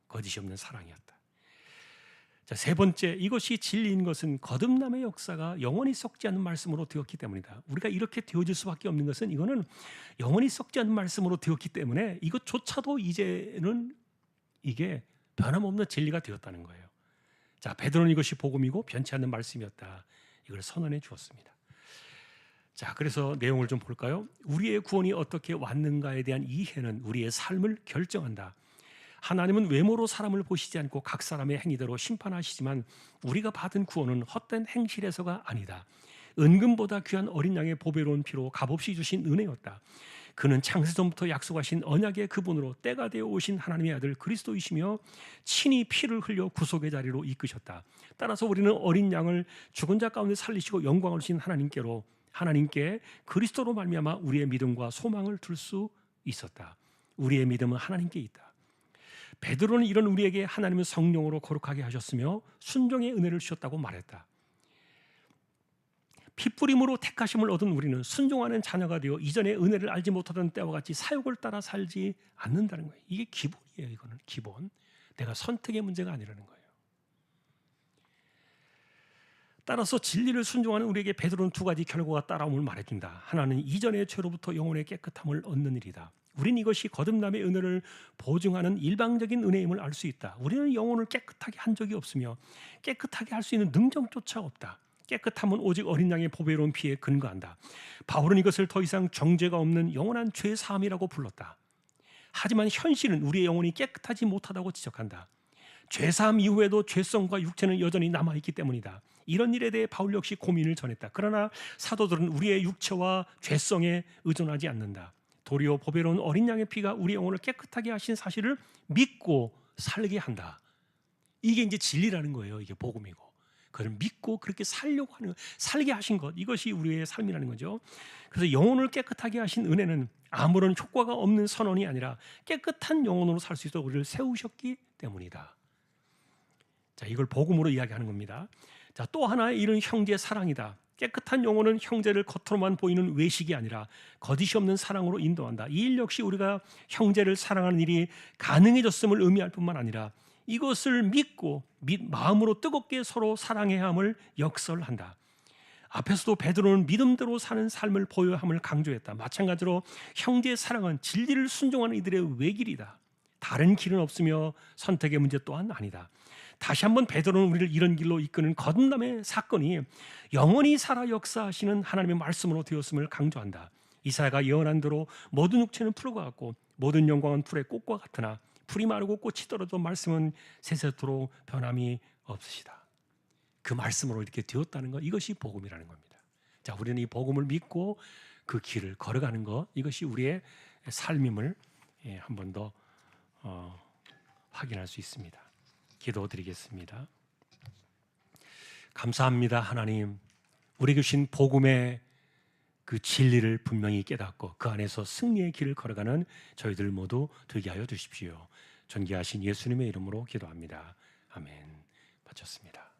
거짓이 없는 사랑이었다. 자, 세 번째, 이것이 진리인 것은 거듭남의 역사가 영원히 썩지 않는 말씀으로 되었기 때문이다. 우리가 이렇게 되어질 수밖에 없는 것은 이거는 영원히 썩지 않는 말씀으로 되었기 때문에 이것조차도 이제는 이게 변함없는 진리가 되었다는 거예요. 자, 베드로는 이것이 복음이고 변치 않는 말씀이었다. 이걸 선언해 주었습니다. 자, 그래서 내용을 좀 볼까요? 우리의 구원이 어떻게 왔는가에 대한 이해는 우리의 삶을 결정한다. 하나님은 외모로 사람을 보시지 않고 각 사람의 행위대로 심판하시지만 우리가 받은 구원은 헛된 행실에서가 아니다. 은금보다 귀한 어린 양의 보배로운 피로 값없이 주신 은혜였다. 그는 창세전부터 약속하신 언약의 그분으로 때가 되어 오신 하나님의 아들 그리스도이시며 친히 피를 흘려 구속의 자리로 이끄셨다. 따라서 우리는 어린 양을 죽은 자 가운데 살리시고 영광을 주신 하나님께 그리스도로 말미암아 우리의 믿음과 소망을 둘 수 있었다. 우리의 믿음은 하나님께 있다. 베드로는 이런 우리에게 하나님은 성령으로 거룩하게 하셨으며 순종의 은혜를 주셨다고 말했다. 핏부림으로 택하심을 얻은 우리는 순종하는 자녀가 되어 이전에 은혜를 알지 못하던 때와 같이 사욕을 따라 살지 않는다는 거예요. 이게 기본이에요. 이거는 기본. 내가 선택의 문제가 아니라는 거예요. 따라서 진리를 순종하는 우리에게 베드로는 두 가지 결과가 따라옴을 말해준다. 하나는 이전의 죄로부터 영혼의 깨끗함을 얻는 일이다. 우린 이것이 거듭남의 은혜를 보증하는 일방적인 은혜임을 알 수 있다. 우리는 영혼을 깨끗하게 한 적이 없으며 깨끗하게 할 수 있는 능력조차 없다. 깨끗함은 오직 어린 양의 보배로운 피에 근거한다. 바울은 이것을 더 이상 정죄가 없는 영원한 죄 사함이라고 불렀다. 하지만 현실은 우리의 영혼이 깨끗하지 못하다고 지적한다. 죄사함 이후에도 죄성과 육체는 여전히 남아있기 때문이다. 이런 일에 대해 바울 역시 고민을 전했다. 그러나 사도들은 우리의 육체와 죄성에 의존하지 않는다. 도리어 보배로운 어린 양의 피가 우리 영혼을 깨끗하게 하신 사실을 믿고 살게 한다. 이게 이제 진리라는 거예요. 이게 복음이고, 그걸 믿고 그렇게 살려고 하는 것, 살게 하신 것, 이것이 우리의 삶이라는 거죠. 그래서 영혼을 깨끗하게 하신 은혜는 아무런 효과가 없는 선언이 아니라 깨끗한 영혼으로 살 수 있도록 우리를 세우셨기 때문이다. 자, 이걸 복음으로 이야기하는 겁니다. 자, 또 하나의 일은 형제 사랑이다. 깨끗한 영혼은 형제를 겉으로만 보이는 외식이 아니라 거짓이 없는 사랑으로 인도한다. 이 일 역시 우리가 형제를 사랑하는 일이 가능해졌음을 의미할 뿐만 아니라 이것을 믿고 마음으로 뜨겁게 서로 사랑해야 함을 역설한다. 앞에서도 베드로는 믿음대로 사는 삶을 보여야 함을 강조했다. 마찬가지로 형제의 사랑은 진리를 순종하는 이들의 외길이다. 다른 길은 없으며 선택의 문제 또한 아니다. 다시 한번 베드로는 우리를 이런 길로 이끄는 거듭남의 사건이 영원히 살아 역사하시는 하나님의 말씀으로 되었음을 강조한다. 이사야가 예언한 대로 모든 육체는 풀과 같고 모든 영광은 풀의 꽃과 같으나 풀이 마르고 꽃이 떨어도 말씀은 세세토록 변함이 없으시다. 그 말씀으로 이렇게 되었다는 것, 이것이 복음이라는 겁니다. 자, 우리는 이 복음을 믿고 그 길을 걸어가는 것, 이것이 우리의 삶임을 한 번 더 확인할 수 있습니다. 기도드리겠습니다. 감사합니다, 하나님. 우리 주신 복음의 그 진리를 분명히 깨닫고 그 안에서 승리의 길을 걸어가는 저희들 모두 되게 하여 주십시오. 존귀하신 예수님의 이름으로 기도합니다. 아멘. 마쳤습니다.